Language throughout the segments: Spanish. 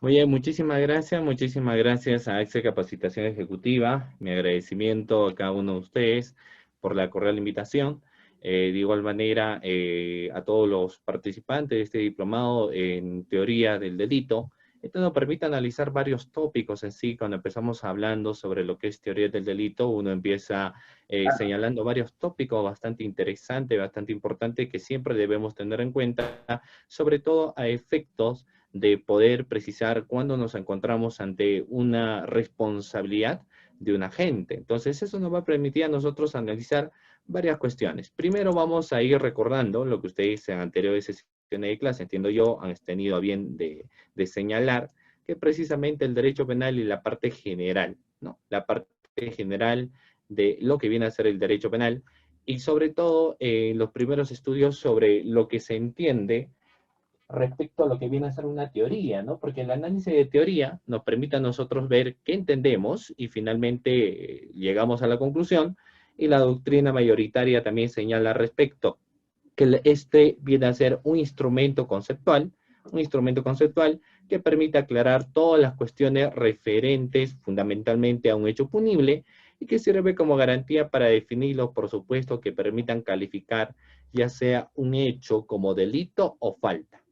Muy bien, muchísimas gracias a Excel Capacitación Ejecutiva. Mi agradecimiento a cada uno de ustedes por la cordial invitación. De igual manera, a todos los participantes de este diplomado en teoría del delito. Esto nos permite analizar varios tópicos en sí. Cuando empezamos hablando sobre lo que es teoría del delito, uno empieza señalando varios tópicos bastante interesantes, bastante importantes que siempre debemos tener en cuenta, sobre todo a efectos de poder precisar cuándo nos encontramos ante una responsabilidad de un agente. Entonces, eso nos va a permitir a nosotros analizar varias cuestiones. Primero vamos a ir recordando lo que ustedes en anteriores sesiones de clase, entiendo yo, han tenido a bien de señalar que precisamente el derecho penal y la parte general, ¿no? La parte general de lo que viene a ser el derecho penal y sobre todo los primeros estudios sobre lo que se entiende respecto a lo que viene a ser una teoría, ¿no? Porque el análisis de teoría nos permite a nosotros ver qué entendemos y finalmente llegamos a la conclusión, y la doctrina mayoritaria también señala respecto que este viene a ser un instrumento conceptual que permite aclarar todas las cuestiones referentes fundamentalmente a un hecho punible y que sirve como garantía para definir los presupuestos que permitan calificar ya sea un hecho como delito o falta.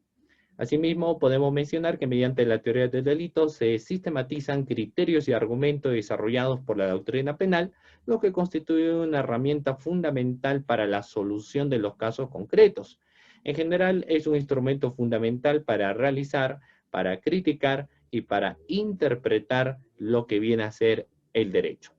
Asimismo, podemos mencionar que mediante la teoría del delito se sistematizan criterios y argumentos desarrollados por la doctrina penal, lo que constituye una herramienta fundamental para la solución de los casos concretos. En general, es un instrumento fundamental para realizar, para criticar y para interpretar lo que viene a ser el derecho.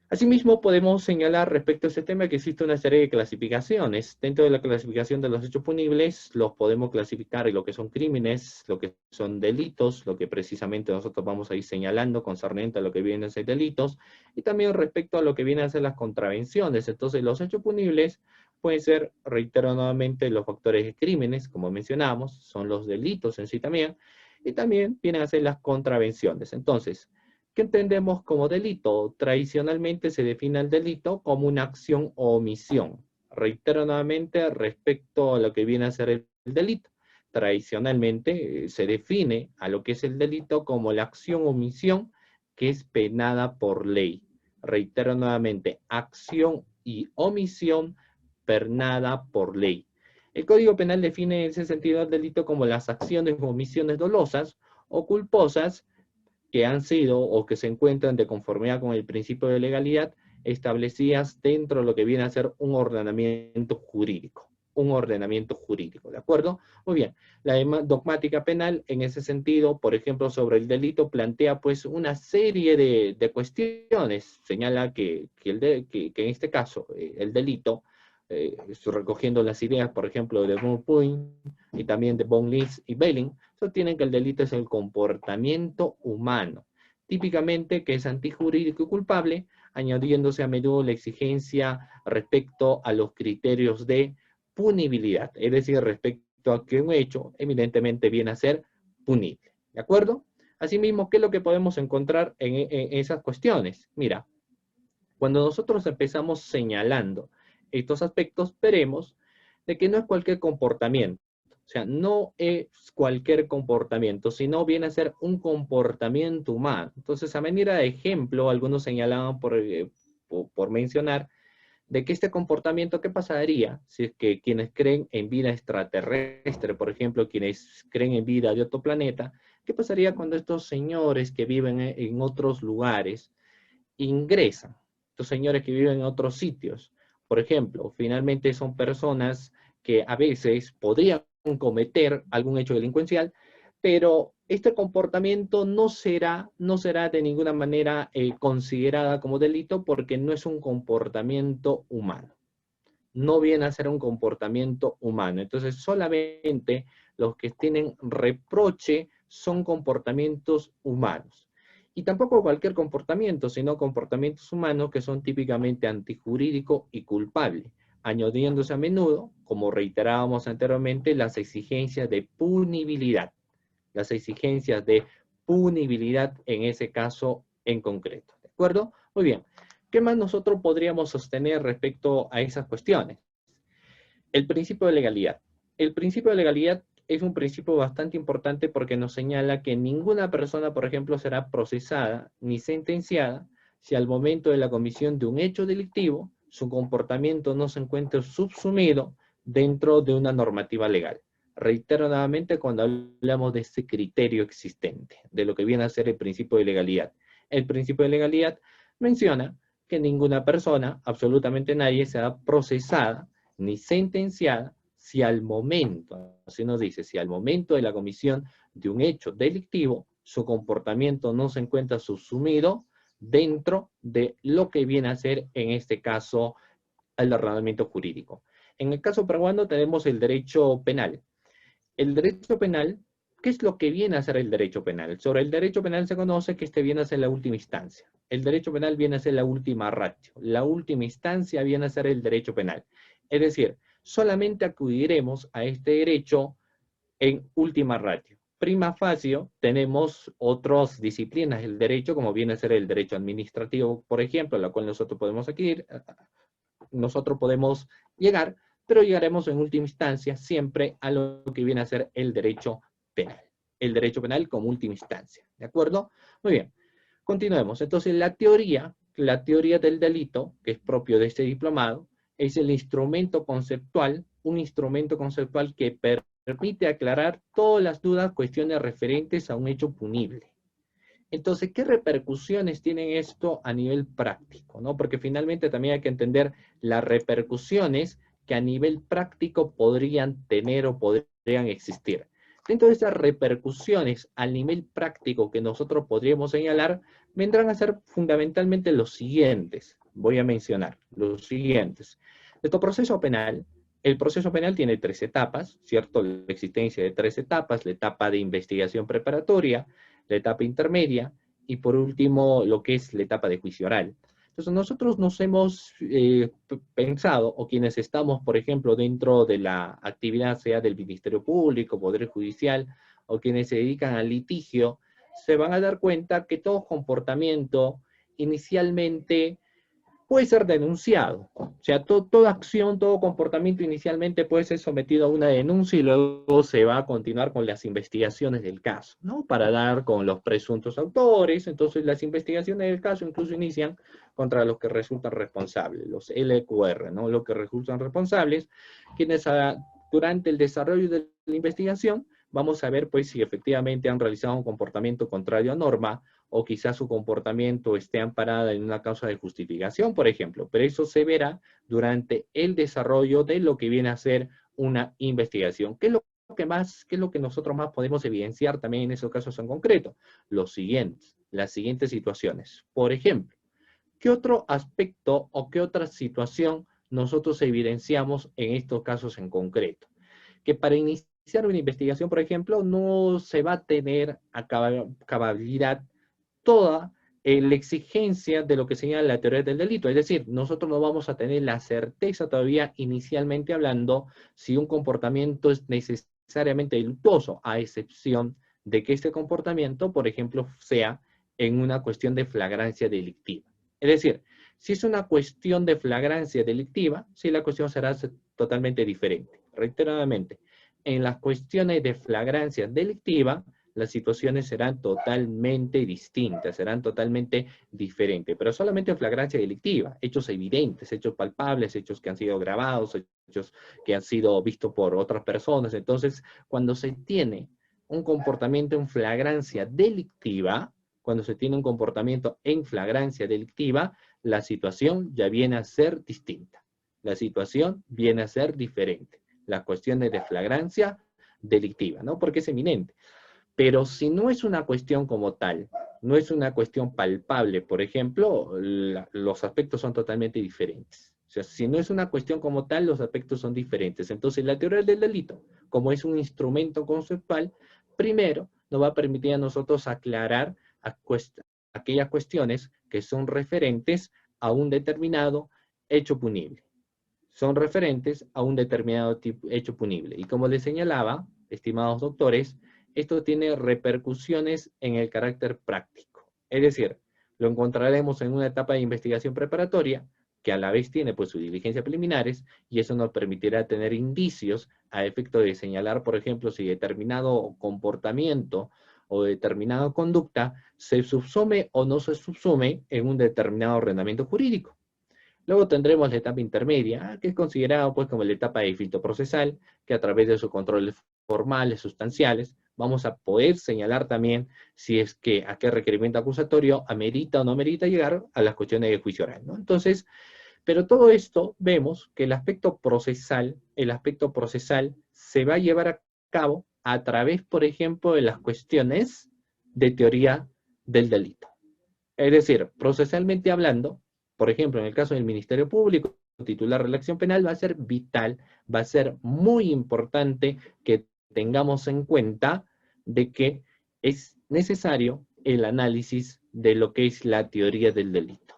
Asimismo, podemos señalar respecto a este tema que existe una serie de clasificaciones. Dentro de la clasificación de los hechos punibles, los podemos clasificar en lo que son crímenes, lo que son delitos, lo que precisamente nosotros vamos a ir señalando concerniente a lo que vienen a ser delitos, y también respecto a lo que vienen a ser las contravenciones. Entonces, los hechos punibles pueden ser, reitero nuevamente, los factores de crímenes, como mencionamos, son los delitos en sí también, y también vienen a ser las contravenciones. Entonces, ¿qué entendemos como delito? Tradicionalmente se define el delito como una acción o omisión. Reitero nuevamente respecto a lo que viene a ser el delito. Tradicionalmente se define a lo que es el delito como la acción o omisión que es penada por ley. Reitero nuevamente, acción y omisión penada por ley. El Código Penal define en ese sentido el delito como las acciones o omisiones dolosas o culposas que han sido o que se encuentran de conformidad con el principio de legalidad establecidas dentro de lo que viene a ser un ordenamiento jurídico. Un ordenamiento jurídico, ¿de acuerdo? Muy bien, la dogmática penal en ese sentido, por ejemplo, sobre el delito, plantea pues una serie de cuestiones. Señala que en este caso el delito, estoy recogiendo las ideas, por ejemplo, de Von Puyn y también de Von Lins y Belling, sostienen que el delito es el comportamiento humano, típicamente que es antijurídico y culpable, añadiéndose a menudo la exigencia respecto a los criterios de punibilidad, es decir, respecto a que un hecho evidentemente viene a ser punible. ¿De acuerdo? Asimismo, ¿qué es lo que podemos encontrar en esas cuestiones? Mira, cuando nosotros empezamos señalando estos aspectos, veremos de que no es cualquier comportamiento. O sea, no es cualquier comportamiento, sino viene a ser un comportamiento humano. Entonces, a manera de ejemplo, algunos señalaban por mencionar de que este comportamiento, ¿qué pasaría si es que quienes creen en vida extraterrestre, por ejemplo, quienes creen en vida de otro planeta, qué pasaría cuando estos señores que viven en otros lugares ingresan? Estos señores que viven en otros sitios, por ejemplo, finalmente son personas que a veces podrían cometer algún hecho delincuencial, pero este comportamiento no será de ninguna manera considerada como delito porque no es un comportamiento humano. No viene a ser un comportamiento humano. Entonces, solamente los que tienen reproche son comportamientos humanos. Y tampoco cualquier comportamiento, sino comportamientos humanos que son típicamente antijurídico y culpable, añadiéndose a menudo, como reiterábamos anteriormente, las exigencias de punibilidad. Las exigencias de punibilidad en ese caso en concreto. ¿De acuerdo? Muy bien. ¿Qué más nosotros podríamos sostener respecto a esas cuestiones? El principio de legalidad. El principio de legalidad es un principio bastante importante porque nos señala que ninguna persona, por ejemplo, será procesada ni sentenciada si al momento de la comisión de un hecho delictivo su comportamiento no se encuentre subsumido dentro de una normativa legal. Reitero nuevamente cuando hablamos de este criterio existente, de lo que viene a ser el principio de legalidad. El principio de legalidad menciona que ninguna persona, absolutamente nadie, será procesada ni sentenciada si al momento, así nos dice, si al momento de la comisión de un hecho delictivo, su comportamiento no se encuentra subsumido dentro de lo que viene a ser, en este caso, el ordenamiento jurídico. En el caso peruano tenemos el derecho penal. El derecho penal, ¿qué es lo que viene a ser el derecho penal? Sobre el derecho penal se conoce que este viene a ser la última instancia. El derecho penal viene a ser la última ratio. La última instancia viene a ser el derecho penal. Es decir, solamente acudiremos a este derecho en última ratio. Prima facie, tenemos otras disciplinas del derecho, como viene a ser el derecho administrativo, por ejemplo, a la cual nosotros podemos adquirir, nosotros podemos llegar, pero llegaremos en última instancia siempre a lo que viene a ser el derecho penal. El derecho penal como última instancia, ¿de acuerdo? Muy bien, continuemos. Entonces, la teoría del delito, que es propio de este diplomado, es el instrumento conceptual, un instrumento conceptual que permite aclarar todas las dudas, cuestiones referentes a un hecho punible. Entonces, ¿qué repercusiones tiene esto a nivel práctico? ¿No? Porque finalmente también hay que entender las repercusiones que a nivel práctico podrían tener o podrían existir. Dentro de esas repercusiones a nivel práctico que nosotros podríamos señalar, vendrán a ser fundamentalmente los siguientes. Voy a mencionar los siguientes. Nuestro proceso penal, el proceso penal tiene 3 etapas, ¿cierto? La existencia de 3 etapas, la etapa de investigación preparatoria, la etapa intermedia y por último lo que es la etapa de juicio oral. Entonces nosotros nos hemos pensado, o quienes estamos, por ejemplo, dentro de la actividad, sea del Ministerio Público, Poder Judicial, o quienes se dedican al litigio, se van a dar cuenta que todo comportamiento inicialmente puede ser denunciado. O sea, toda acción, todo comportamiento inicialmente puede ser sometido a una denuncia y luego se va a continuar con las investigaciones del caso, ¿no? Para dar con los presuntos autores. Entonces, las investigaciones del caso incluso inician contra los que resultan responsables, los LQR, ¿no? Los que resultan responsables, quienes durante el desarrollo de la investigación vamos a ver, pues, si efectivamente han realizado un comportamiento contrario a norma o quizás su comportamiento esté amparado en una causa de justificación, por ejemplo. Pero eso se verá durante el desarrollo de lo que viene a ser una investigación. ¿Qué es lo que nosotros más podemos evidenciar también en esos casos en concreto? Las siguientes situaciones. Por ejemplo, ¿qué otro aspecto o qué otra situación nosotros evidenciamos en estos casos en concreto? Que para iniciar una investigación, por ejemplo, no se va a tener a cabalidad toda la exigencia de lo que señala la teoría del delito. Es decir, nosotros no vamos a tener la certeza todavía, inicialmente hablando, si un comportamiento es necesariamente delictuoso, a excepción de que este comportamiento, por ejemplo, sea en una cuestión de flagrancia delictiva. Es decir, si es una cuestión de flagrancia delictiva, sí, la cuestión será totalmente diferente. Reiteradamente, en las cuestiones de flagrancia delictiva, las situaciones serán totalmente distintas, serán totalmente diferentes, pero solamente en flagrancia delictiva, hechos evidentes, hechos palpables, hechos que han sido grabados, hechos que han sido vistos por otras personas. Entonces, cuando se tiene un comportamiento en flagrancia delictiva, cuando se tiene un comportamiento en flagrancia delictiva, la situación ya viene a ser distinta. La situación viene a ser diferente. Las cuestiones de flagrancia delictiva, ¿no? Porque es eminente. Pero si no es una cuestión como tal, no es una cuestión palpable, por ejemplo, los aspectos son totalmente diferentes. O sea, si no es una cuestión como tal, los aspectos son diferentes. Entonces, la teoría del delito, como es un instrumento conceptual, primero nos va a permitir a nosotros aclarar aquellas cuestiones que son referentes a un determinado hecho punible. Son referentes a un determinado hecho punible. Y como les señalaba, estimados doctores, esto tiene repercusiones en el carácter práctico. Es decir, lo encontraremos en una etapa de investigación preparatoria, que a la vez tiene pues sus diligencias preliminares, y eso nos permitirá tener indicios a efecto de señalar, por ejemplo, si determinado comportamiento o determinada conducta se subsume o no se subsume en un determinado ordenamiento jurídico. Luego tendremos la etapa intermedia, que es considerada pues como la etapa de filtro procesal, que a través de sus controles formales, sustanciales, vamos a poder señalar también si es que a qué requerimiento acusatorio amerita o no amerita llegar a las cuestiones de juicio oral, ¿no? Entonces, pero todo esto vemos que el aspecto procesal se va a llevar a cabo a través, por ejemplo, de las cuestiones de teoría del delito. Es decir, procesalmente hablando, por ejemplo, en el caso del Ministerio Público, titular de la acción penal, va a ser vital, va a ser muy importante que tengamos en cuenta de que es necesario el análisis de lo que es la teoría del delito.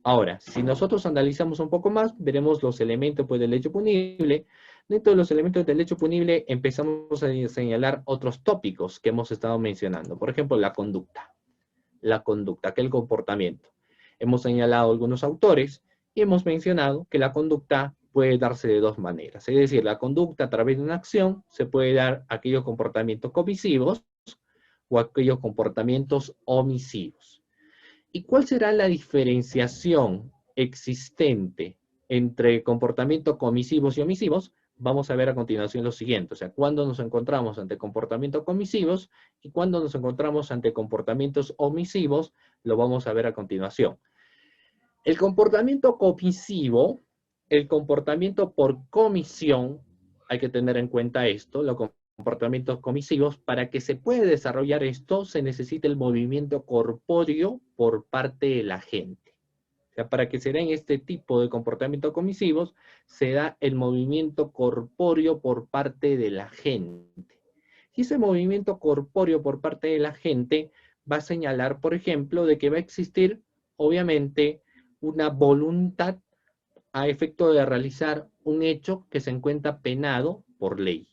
Ahora, si nosotros analizamos un poco más, veremos los elementos pues, del hecho punible. Dentro de los elementos del hecho punible empezamos a señalar otros tópicos que hemos estado mencionando. Por ejemplo, la conducta, aquel comportamiento. Hemos señalado algunos autores y hemos mencionado que la conducta puede darse de dos maneras. Es decir, la conducta a través de una acción se puede dar aquellos comportamientos comisivos o aquellos comportamientos omisivos. ¿Y cuál será la diferenciación existente entre comportamientos comisivos y omisivos? Vamos a ver a continuación lo siguiente, o sea, cuándo nos encontramos ante comportamientos comisivos y cuándo nos encontramos ante comportamientos omisivos, lo vamos a ver a continuación. El comportamiento comisivo, el comportamiento por comisión, hay que tener en cuenta esto, los comportamientos comisivos, para que se pueda desarrollar esto, se necesita el movimiento corpóreo por parte de la gente. O sea, para que se den este tipo de comportamientos comisivos, se da el movimiento corpóreo por parte de la gente. Y ese movimiento corpóreo por parte de la gente va a señalar, por ejemplo, de que va a existir, obviamente, una voluntad a efecto de realizar un hecho que se encuentra penado por ley.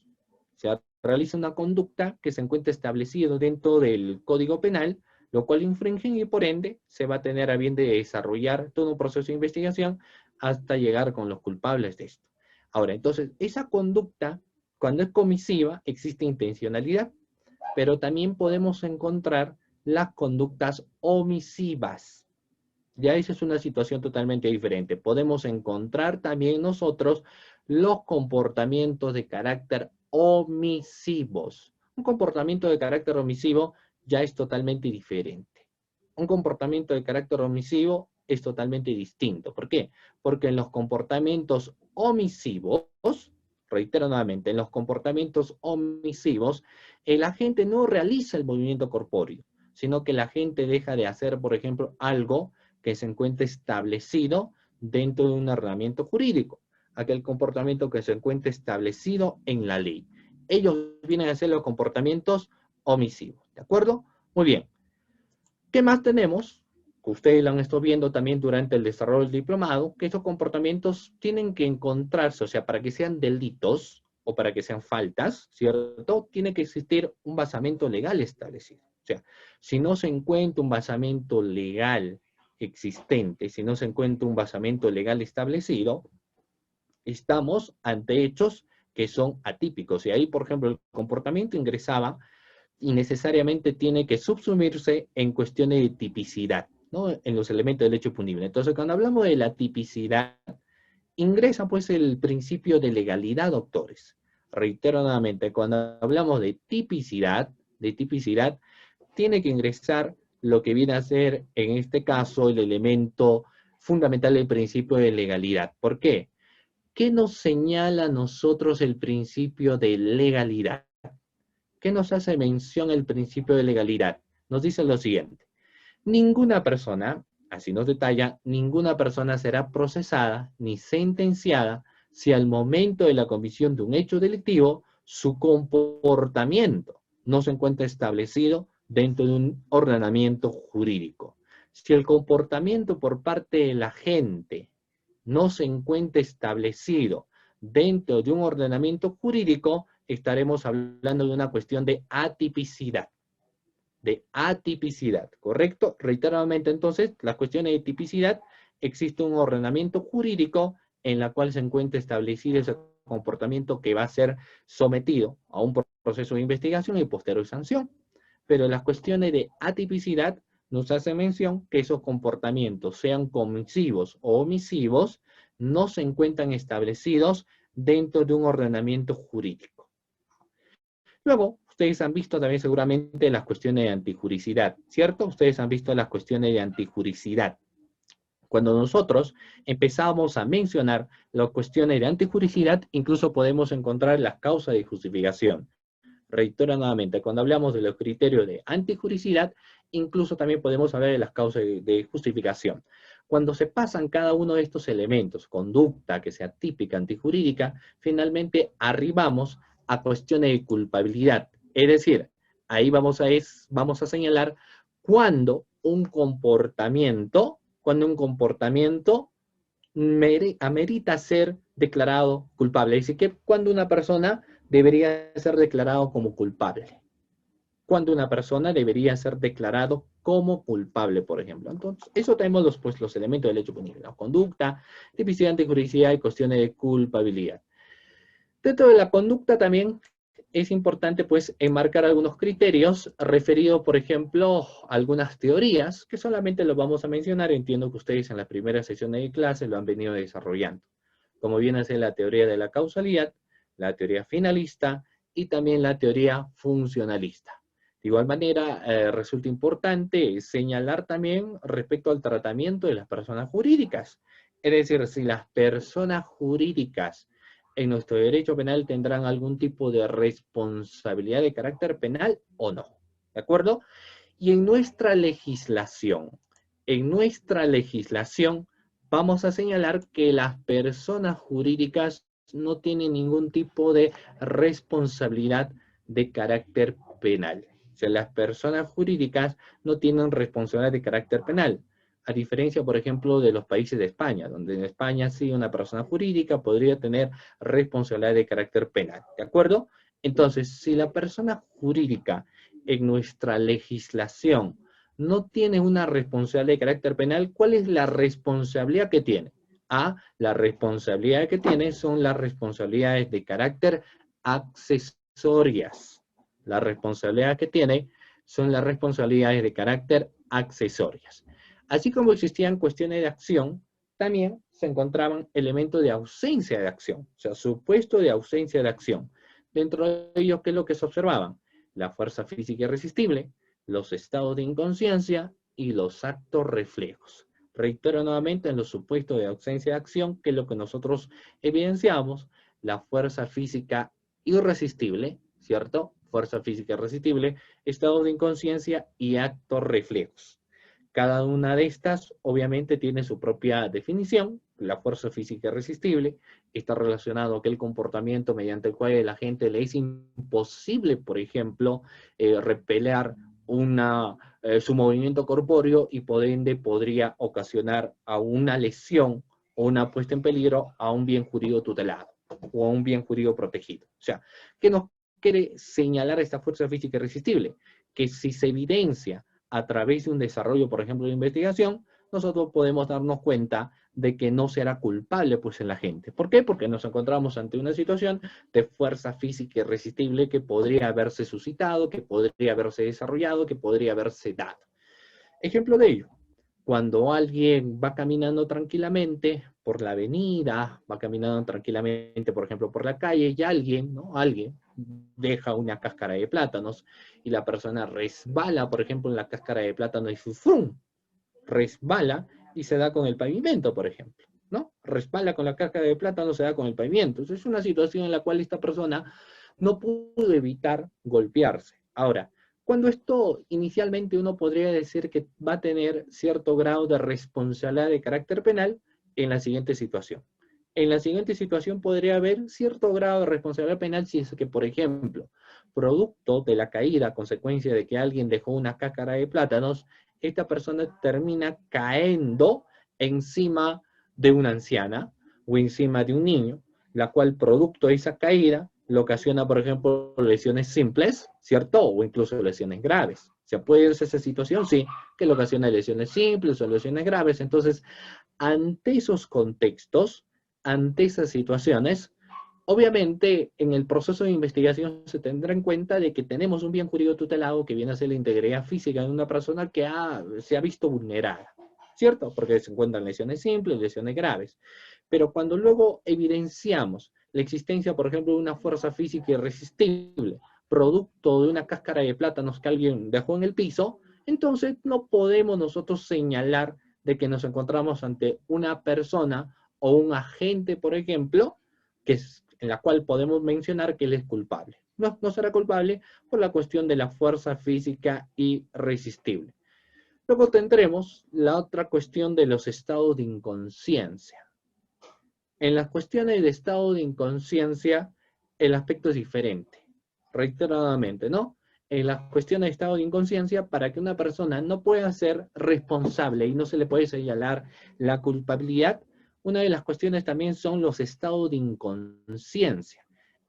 O sea, realiza una conducta que se encuentra establecido dentro del Código Penal, lo cual infringe y por ende se va a tener a bien de desarrollar todo un proceso de investigación hasta llegar con los culpables de esto. Ahora, entonces, esa conducta, cuando es comisiva, existe intencionalidad, pero también podemos encontrar las conductas omisivas. Ya esa es una situación totalmente diferente. Podemos encontrar también nosotros los comportamientos de carácter omisivos. Un comportamiento de carácter omisivo ya es totalmente diferente. Un comportamiento de carácter omisivo es totalmente distinto. ¿Por qué? Porque en los comportamientos omisivos, reitero nuevamente, en los comportamientos omisivos, el agente no realiza el movimiento corpóreo, sino que la gente deja de hacer, por ejemplo, algo que se encuentre establecido dentro de un ordenamiento jurídico, aquel comportamiento que se encuentre establecido en la ley. Ellos vienen a ser los comportamientos omisivos, ¿de acuerdo? Muy bien. ¿Qué más tenemos? Que ustedes lo han estado viendo también durante el desarrollo del diplomado, que esos comportamientos tienen que encontrarse, o sea, para que sean delitos o para que sean faltas, ¿cierto? Tiene que existir un basamento legal establecido. O sea, si no se encuentra un basamento legal existente, si no se encuentra un basamento legal establecido, estamos ante hechos que son atípicos. Y ahí, por ejemplo, el comportamiento ingresaba y necesariamente tiene que subsumirse en cuestiones de tipicidad, ¿no? En los elementos del hecho punible. Entonces, cuando hablamos de la tipicidad, ingresa pues el principio de legalidad, doctores. Reitero nuevamente, cuando hablamos de tipicidad, tiene que ingresar lo que viene a ser, en este caso, el elemento fundamental del principio de legalidad. ¿Por qué? ¿Qué nos señala a nosotros el principio de legalidad? ¿Qué nos hace mención el principio de legalidad? Nos dice lo siguiente: ninguna persona, así nos detalla, ninguna persona será procesada ni sentenciada si al momento de la comisión de un hecho delictivo su comportamiento no se encuentra establecido dentro de un ordenamiento jurídico. Si el comportamiento por parte de la gente no se encuentra establecido dentro de un ordenamiento jurídico, estaremos hablando de una cuestión de atipicidad. ¿Correcto? Reiteradamente, entonces, las cuestiones de tipicidad existe un ordenamiento jurídico en la cual se encuentra establecido ese comportamiento que va a ser sometido a un proceso de investigación y posterior sanción. Pero las cuestiones de atipicidad nos hace mención que esos comportamientos, sean comisivos o omisivos, no se encuentran establecidos dentro de un ordenamiento jurídico. Luego, ustedes han visto también seguramente las cuestiones de antijuricidad, ¿cierto? Ustedes han visto las cuestiones de antijuricidad. Cuando nosotros empezamos a mencionar las cuestiones de antijuricidad, incluso podemos encontrar las causas de justificación. Reitero nuevamente, cuando hablamos de los criterios de antijuricidad, incluso también podemos hablar de las causas de justificación. Cuando se pasan cada uno de estos elementos, conducta que sea típica antijurídica, finalmente arribamos a cuestiones de culpabilidad. Es decir, ahí vamos a señalar cuando un comportamiento amerita ser declarado culpable. Es decir, que cuando una persona debería ser declarado como culpable. Cuando una persona debería ser declarado como culpable, por ejemplo. Entonces, eso tenemos los elementos del hecho punible. La conducta, tipicidad, antijuricidad y cuestiones de culpabilidad. Dentro de la conducta también es importante pues enmarcar algunos criterios referidos, por ejemplo, a algunas teorías que solamente lo vamos a mencionar. Entiendo que ustedes en la primera sesión de clase lo han venido desarrollando. Como viene a ser la teoría de la causalidad, la teoría finalista y también la teoría funcionalista. De igual manera, resulta importante señalar también respecto al tratamiento de las personas jurídicas. Es decir, si las personas jurídicas en nuestro derecho penal tendrán algún tipo de responsabilidad de carácter penal o no. ¿De acuerdo? Y en nuestra legislación vamos a señalar que las personas jurídicas no tienen ningún tipo de responsabilidad de carácter penal. O sea, las personas jurídicas no tienen responsabilidad de carácter penal. A diferencia, por ejemplo, de los países de España, donde en España sí una persona jurídica podría tener responsabilidad de carácter penal. ¿De acuerdo? Entonces, si la persona jurídica en nuestra legislación no tiene una responsabilidad de carácter penal, ¿cuál es la responsabilidad que tiene? La responsabilidad que tiene son las responsabilidades de carácter accesorias. La responsabilidad que tiene son las responsabilidades de carácter accesorias. Así como existían cuestiones de acción, también se encontraban elementos de ausencia de acción, o sea, supuesto de ausencia de acción. Dentro de ellos, ¿qué es lo que se observaban? La fuerza física irresistible, los estados de inconsciencia y los actos reflejos. Reitero nuevamente en los supuestos de ausencia de acción, que es lo que nosotros evidenciamos, la fuerza física irresistible, ¿cierto? Fuerza física irresistible, estado de inconsciencia y actos reflejos. Cada una de estas, obviamente, tiene su propia definición. La fuerza física irresistible está relacionado a aquel comportamiento mediante el cual a la gente le es imposible, por ejemplo, repeler su movimiento corpóreo y por ende podría ocasionar a una lesión o una puesta en peligro a un bien jurídico tutelado o a un bien jurídico protegido. O sea, ¿qué nos quiere señalar esta fuerza física irresistible? Que si se evidencia a través de un desarrollo, por ejemplo, de investigación, nosotros podemos darnos cuenta de que no será culpable pues en la gente. ¿Por qué? Porque nos encontramos ante una situación de fuerza física irresistible que podría haberse suscitado, que podría haberse desarrollado, que podría haberse dado. Ejemplo de ello, cuando alguien va caminando tranquilamente por la avenida, va caminando tranquilamente, por ejemplo, por la calle, y alguien deja una cáscara de plátanos y la persona resbala, por ejemplo, en la cáscara de plátano y ¡fum! Resbala y se da con el pavimento, por ejemplo, ¿no? Resbala con la cáscara de plátano, se da con el pavimento. Entonces es una situación en la cual esta persona no pudo evitar golpearse. Ahora, cuando esto inicialmente uno podría decir que va a tener cierto grado de responsabilidad de carácter penal en la siguiente situación. En la siguiente situación podría haber cierto grado de responsabilidad penal si es que, por ejemplo, producto de la caída a consecuencia de que alguien dejó una cáscara de plátanos, esta persona termina cayendo encima de una anciana o encima de un niño, la cual producto de esa caída le ocasiona, por ejemplo, lesiones simples, ¿cierto? O incluso lesiones graves. ¿Se puede darse esa situación? Sí, que le ocasiona lesiones simples o lesiones graves. Entonces, ante esos contextos, ante esas situaciones, obviamente, en el proceso de investigación se tendrá en cuenta de que tenemos un bien jurídico tutelado que viene a ser la integridad física de una persona que se ha visto vulnerada, ¿cierto? Porque se encuentran lesiones simples, lesiones graves. Pero cuando luego evidenciamos la existencia, por ejemplo, de una fuerza física irresistible, producto de una cáscara de plátanos que alguien dejó en el piso, entonces no podemos nosotros señalar de que nos encontramos ante una persona o un agente, por ejemplo, en la cual podemos mencionar que él es culpable. No será culpable por la cuestión de la fuerza física irresistible. Luego tendremos la otra cuestión de los estados de inconsciencia. En las cuestiones de estado de inconsciencia, el aspecto es diferente, reiteradamente, ¿no? En las cuestiones de estado de inconsciencia, para que una persona no pueda ser responsable y no se le puede señalar la culpabilidad, una de las cuestiones también son los estados de inconsciencia.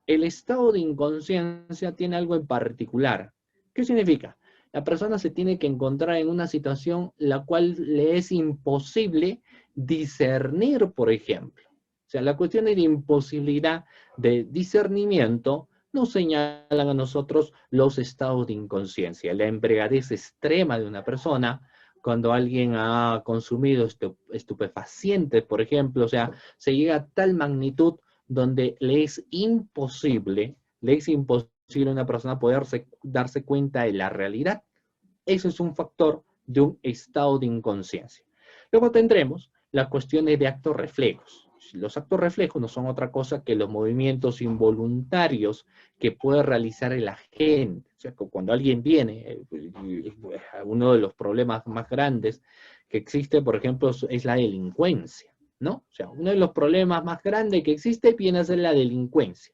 El estado de inconsciencia tiene algo en particular. ¿Qué significa? La persona se tiene que encontrar en una situación la cual le es imposible discernir, por ejemplo. O sea, la cuestión de imposibilidad de discernimiento nos señalan a nosotros los estados de inconsciencia, la embriaguez extrema de una persona, cuando alguien ha consumido estupefacientes, por ejemplo, o sea, se llega a tal magnitud donde le es imposible a una persona poder darse cuenta de la realidad. Eso es un factor de un estado de inconsciencia. Luego tendremos las cuestiones de actos reflejos. Los actos reflejos no son otra cosa que los movimientos involuntarios que puede realizar el agente. O sea, cuando alguien viene, uno de los problemas más grandes que existe, por ejemplo, es la delincuencia, ¿no? O sea, uno de los problemas más grandes que existe viene a ser la delincuencia.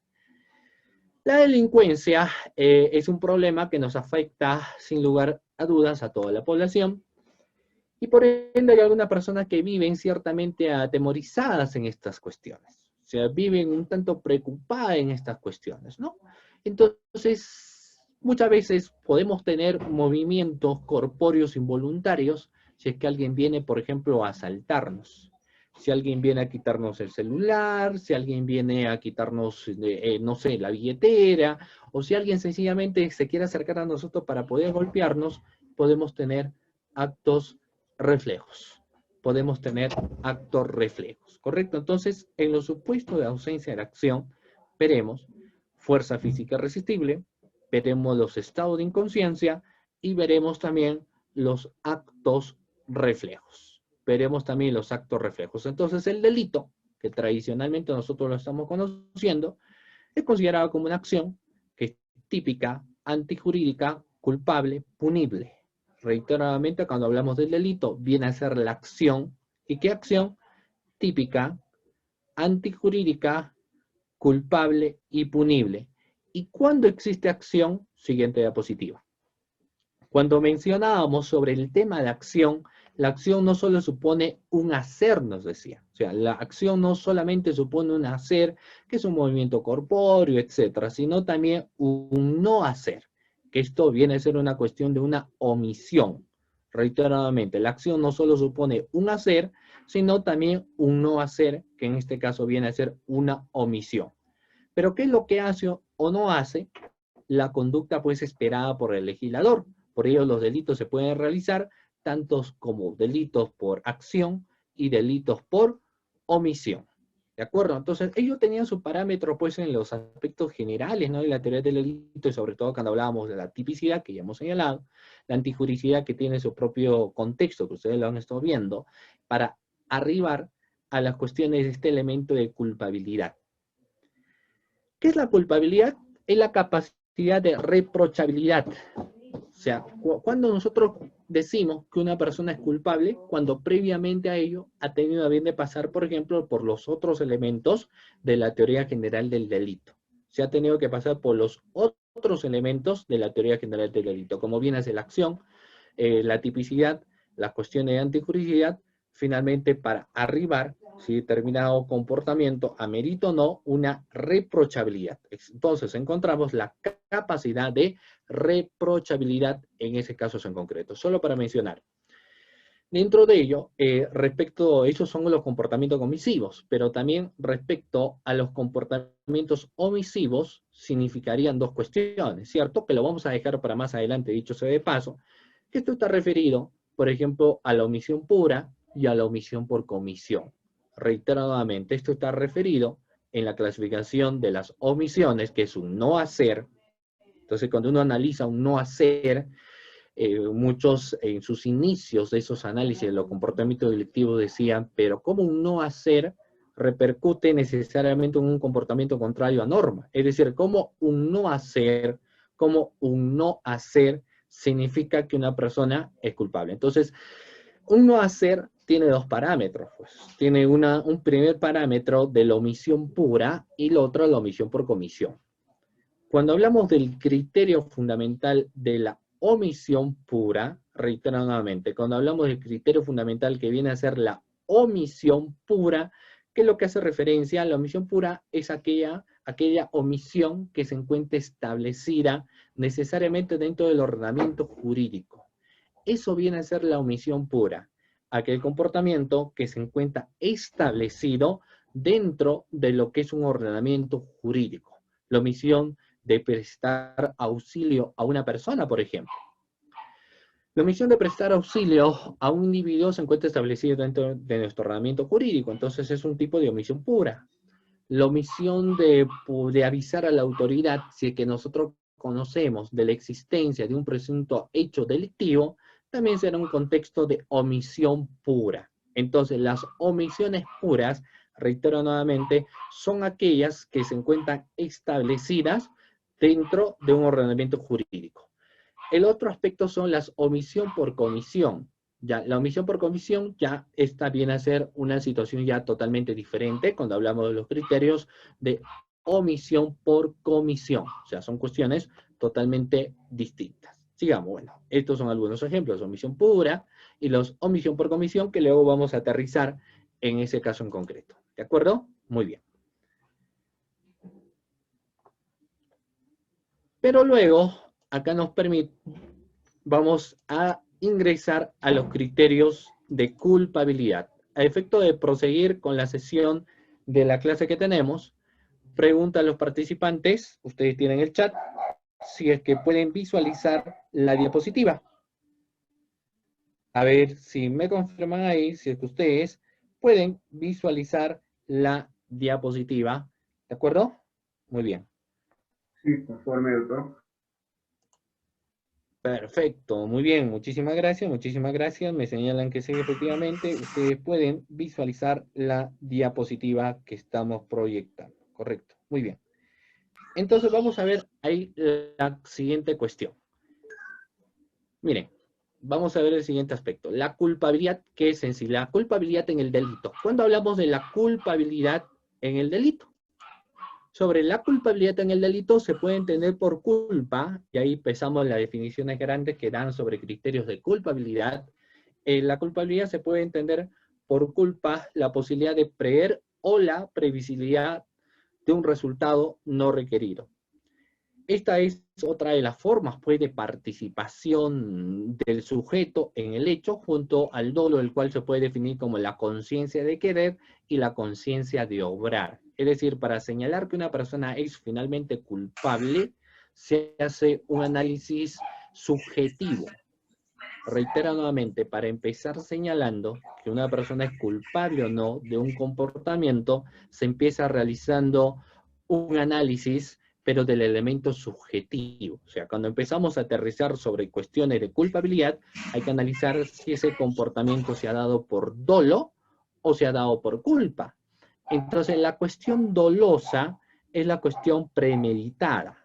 La delincuencia es un problema que nos afecta, sin lugar a dudas, a toda la población, y por ende hay algunas personas que viven ciertamente atemorizadas en estas cuestiones. O sea, viven un tanto preocupadas en estas cuestiones, ¿no? Entonces, muchas veces podemos tener movimientos corpóreos involuntarios si es que alguien viene, por ejemplo, a asaltarnos. Si alguien viene a quitarnos el celular, si alguien viene a quitarnos, no sé, la billetera, o si alguien sencillamente se quiere acercar a nosotros para poder golpearnos, podemos tener actos reflejos. Podemos tener actos reflejos, ¿correcto? Entonces, en los supuestos de ausencia de acción, veremos fuerza física irresistible, veremos los estados de inconsciencia y veremos también los actos reflejos. Veremos también los actos reflejos. Entonces, el delito, que tradicionalmente nosotros lo estamos conociendo, es considerado como una acción que es típica, antijurídica, culpable, punible. Reiteradamente, cuando hablamos del delito, viene a ser la acción. ¿Y qué acción? Típica, antijurídica, culpable y punible. ¿Y cuándo existe acción? Siguiente diapositiva. Cuando mencionábamos sobre el tema de acción, la acción no solo supone un hacer, nos decía. O sea, la acción no solamente supone un hacer, que es un movimiento corpóreo, etcétera, sino también un no hacer, que esto viene a ser una cuestión de una omisión. Reiteradamente, la acción no solo supone un hacer, sino también un no hacer, que en este caso viene a ser una omisión. Pero ¿qué es lo que hace o no hace la conducta pues esperada por el legislador? Por ello los delitos se pueden realizar tantos como delitos por acción y delitos por omisión. ¿De acuerdo? Entonces, ellos tenían su parámetro, pues, en los aspectos generales, ¿no? De la teoría del delito, y sobre todo cuando hablábamos de la tipicidad, que ya hemos señalado, la antijuricidad, que tiene su propio contexto, que ustedes lo han estado viendo, para arribar a las cuestiones de este elemento de culpabilidad. ¿Qué es la culpabilidad? Es la capacidad de reprochabilidad. O sea, cuando nosotros decimos que una persona es culpable, cuando previamente a ello ha tenido a bien de pasar, por ejemplo, por los otros elementos de la teoría general del delito. Se ha tenido que pasar por los otros elementos de la teoría general del delito, como bien es la acción, la tipicidad, las cuestiones de antijuricidad, finalmente para arribar si determinado comportamiento amerita o no una reprochabilidad. Entonces encontramos la capacidad de reprochabilidad en ese caso en concreto. Solo para mencionar, Dentro de ello, respecto, esos son los comportamientos comisivos, pero también respecto a los comportamientos omisivos, significarían dos cuestiones, ¿cierto? Que lo vamos a dejar para más adelante, dicho sea de paso, que esto está referido, por ejemplo, a la omisión pura y a la omisión por comisión. Reiteradamente, esto está referido en la clasificación de las omisiones, que es un no hacer. Entonces, cuando uno analiza un no hacer, muchos en sus inicios de esos análisis de los comportamientos delictivos decían, pero ¿cómo un no hacer repercute necesariamente en un comportamiento contrario a norma? Es decir, ¿cómo un no hacer significa que una persona es culpable? Entonces, un no hacer tiene dos parámetros, pues. Tiene un primer parámetro de la omisión pura y el otro la omisión por comisión. Cuando hablamos del criterio fundamental de la omisión pura, reitero nuevamente, cuando hablamos del criterio fundamental que viene a ser la omisión pura, que es lo que hace referencia a la omisión pura es aquella omisión que se encuentra establecida necesariamente dentro del ordenamiento jurídico. Eso viene a ser la omisión pura, aquel comportamiento que se encuentra establecido dentro de lo que es un ordenamiento jurídico. La omisión de prestar auxilio a una persona, por ejemplo. La omisión de prestar auxilio a un individuo se encuentra establecido dentro de nuestro ordenamiento jurídico, entonces es un tipo de omisión pura. La omisión de avisar a la autoridad si es que nosotros conocemos de la existencia de un presunto hecho delictivo, también será un contexto de omisión pura. Entonces, las omisiones puras, reitero nuevamente, son aquellas que se encuentran establecidas dentro de un ordenamiento jurídico. El otro aspecto son las omisión por comisión. Ya, la omisión por comisión ya está bien a ser una situación ya totalmente diferente cuando hablamos de los criterios de omisión por comisión. O sea, son cuestiones totalmente distintas. Sigamos, bueno, estos son algunos ejemplos, omisión pura y los omisión por comisión que luego vamos a aterrizar en ese caso en concreto. ¿De acuerdo? Muy bien. Pero luego, acá nos permite, vamos a ingresar a los criterios de culpabilidad. A efecto de proseguir con la sesión de la clase que tenemos, pregunta a los participantes, ustedes tienen el chat, si es que pueden visualizar la diapositiva. A ver si me confirman ahí, si es que ustedes pueden visualizar la diapositiva. ¿De acuerdo? Muy bien. Sí, conforme, doctor. Perfecto, muy bien, muchísimas gracias, me señalan que sí, efectivamente, ustedes pueden visualizar la diapositiva que estamos proyectando, correcto, muy bien. Entonces vamos a ver ahí la siguiente cuestión. Miren, vamos a ver el siguiente aspecto, la culpabilidad, ¿qué es en sí? La culpabilidad en el delito. ¿Cuándo hablamos de la culpabilidad en el delito? Sobre la culpabilidad en el delito se puede entender por culpa, y ahí empezamos las definiciones grandes que dan sobre criterios de culpabilidad. La culpabilidad se puede entender por culpa la posibilidad de prever o la previsibilidad de un resultado no requerido. Esta es otra de las formas, pues, de participación del sujeto en el hecho junto al dolo, el cual se puede definir como la conciencia de querer y la conciencia de obrar. Es decir, para señalar que una persona es finalmente culpable, se hace un análisis subjetivo. Reitero nuevamente, para empezar señalando que una persona es culpable o no de un comportamiento, se empieza realizando un análisis, pero del elemento subjetivo. O sea, cuando empezamos a aterrizar sobre cuestiones de culpabilidad, hay que analizar si ese comportamiento se ha dado por dolo o se ha dado por culpa. Entonces, la cuestión dolosa es la cuestión premeditada.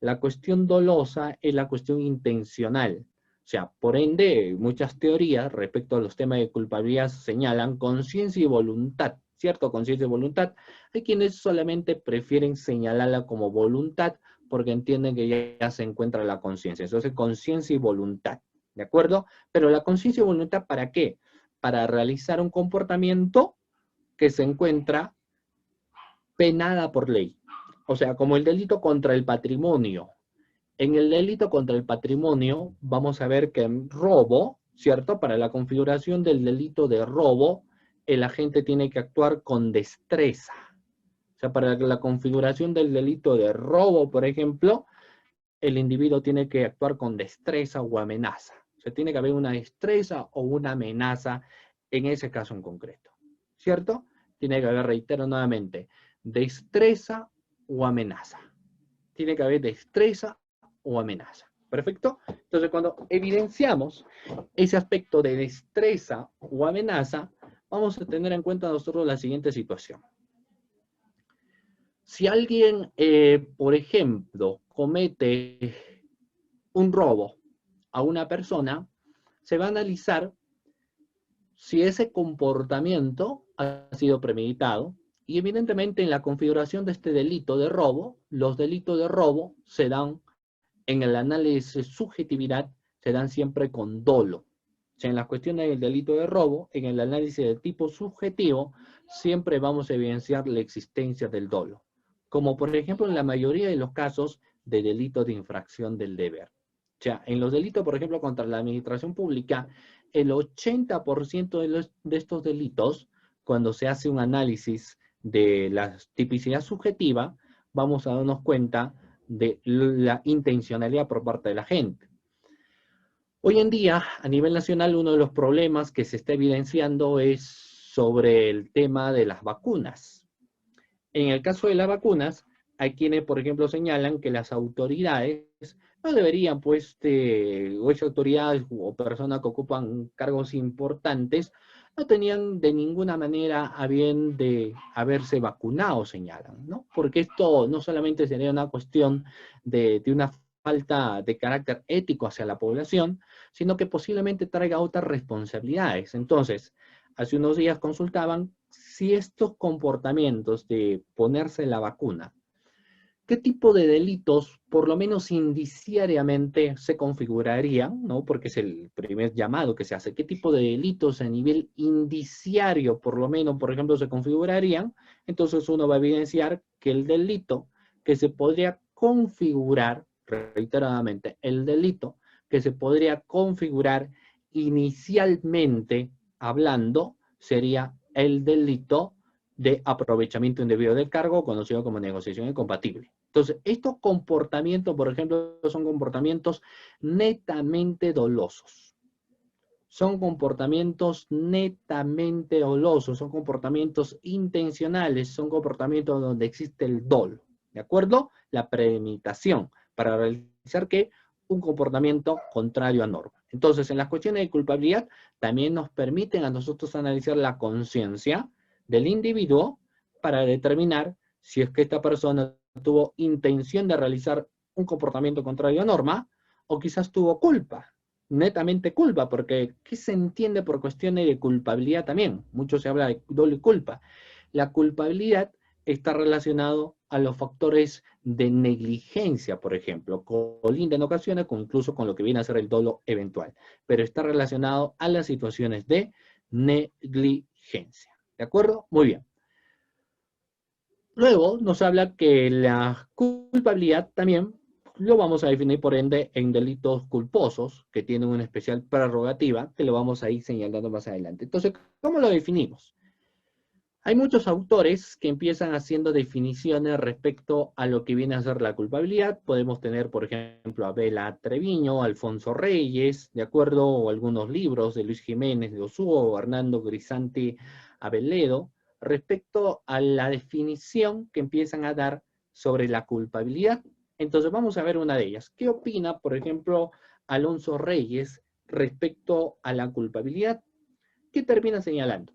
La cuestión dolosa es la cuestión intencional. O sea, por ende, muchas teorías respecto a los temas de culpabilidad señalan conciencia y voluntad, ¿cierto? Conciencia y voluntad. Hay quienes solamente prefieren señalarla como voluntad porque entienden que ya se encuentra la conciencia. Entonces, conciencia y voluntad, ¿de acuerdo? Pero la conciencia y voluntad, ¿para qué? Para realizar un comportamiento que se encuentra penada por ley. O sea, como el delito contra el patrimonio. En el delito contra el patrimonio, vamos a ver que en robo, ¿cierto? Para la configuración del delito de robo, el agente tiene que actuar con destreza. O sea, para la configuración del delito de robo, por ejemplo, el individuo tiene que actuar con destreza o amenaza. O sea, tiene que haber una destreza o una amenaza en ese caso en concreto, ¿cierto? Tiene que haber, reitero nuevamente, destreza o amenaza. Tiene que haber destreza o amenaza. ¿Perfecto? Entonces, cuando evidenciamos ese aspecto de destreza o amenaza, vamos a tener en cuenta nosotros la siguiente situación. Si alguien, por ejemplo, comete un robo a una persona, se va a analizar si ese comportamiento ha sido premeditado, y evidentemente en la configuración de este delito de robo, los delitos de robo se dan en el análisis de subjetividad, se dan siempre con dolo. O sea, en las cuestiones del delito de robo, en el análisis de tipo subjetivo, siempre vamos a evidenciar la existencia del dolo. Como por ejemplo en la mayoría de los casos de delitos de infracción del deber. O sea, en los delitos, por ejemplo, contra la administración pública, el 80% de estos delitos, cuando se hace un análisis de la tipicidad subjetiva, vamos a darnos cuenta de la intencionalidad por parte de la gente. Hoy en día, a nivel nacional, uno de los problemas que se está evidenciando es sobre el tema de las vacunas. En el caso de las vacunas, hay quienes, por ejemplo, señalan que las autoridades no deberían, pues, o esas autoridades o personas que ocupan cargos importantes, no tenían de ninguna manera a bien de haberse vacunado, señalan, ¿no? Porque esto no solamente sería una cuestión de una falta de carácter ético hacia la población, sino que posiblemente traiga otras responsabilidades. Entonces, hace unos días consultaban si estos comportamientos de ponerse la vacuna, ¿qué tipo de delitos, por lo menos indiciariamente, se configurarían, ¿no? Porque es el primer llamado que se hace. ¿Qué tipo de delitos a nivel indiciario, por lo menos, por ejemplo, se configurarían? Entonces uno va a evidenciar que el delito que se podría configurar, reiteradamente, el delito que se podría configurar inicialmente hablando sería el delito de aprovechamiento indebido del cargo, conocido como negociación incompatible. Entonces, estos comportamientos, por ejemplo, son comportamientos netamente dolosos. Son comportamientos netamente dolosos, son comportamientos intencionales, son comportamientos donde existe el dolo, ¿de acuerdo? La premeditación para realizar, ¿qué? Un comportamiento contrario a norma. Entonces, en las cuestiones de culpabilidad, también nos permiten a nosotros analizar la conciencia del individuo para determinar si es que esta persona tuvo intención de realizar un comportamiento contrario a norma o quizás tuvo culpa, netamente culpa, porque ¿qué se entiende por cuestiones de culpabilidad también? Mucho se habla de doble culpa. La culpabilidad está relacionado a los factores de negligencia, por ejemplo, colinda en ocasiones incluso con lo que viene a ser el dolo eventual, pero está relacionado a las situaciones de negligencia. ¿De acuerdo? Muy bien. Luego nos habla que la culpabilidad también lo vamos a definir por ende en delitos culposos, que tienen una especial prerrogativa, que lo vamos a ir señalando más adelante. Entonces, ¿cómo lo definimos? Hay muchos autores que empiezan haciendo definiciones respecto a lo que viene a ser la culpabilidad. Podemos tener, por ejemplo, a Bela Treviño, Alfonso Reyes, ¿de acuerdo? O algunos libros de Luis Jiménez de Osúo o Hernando Grisanti Aveledo, respecto a la definición que empiezan a dar sobre la culpabilidad. Entonces vamos a ver una de ellas. ¿Qué opina, por ejemplo, Alfonso Reyes respecto a la culpabilidad? ¿Qué termina señalando?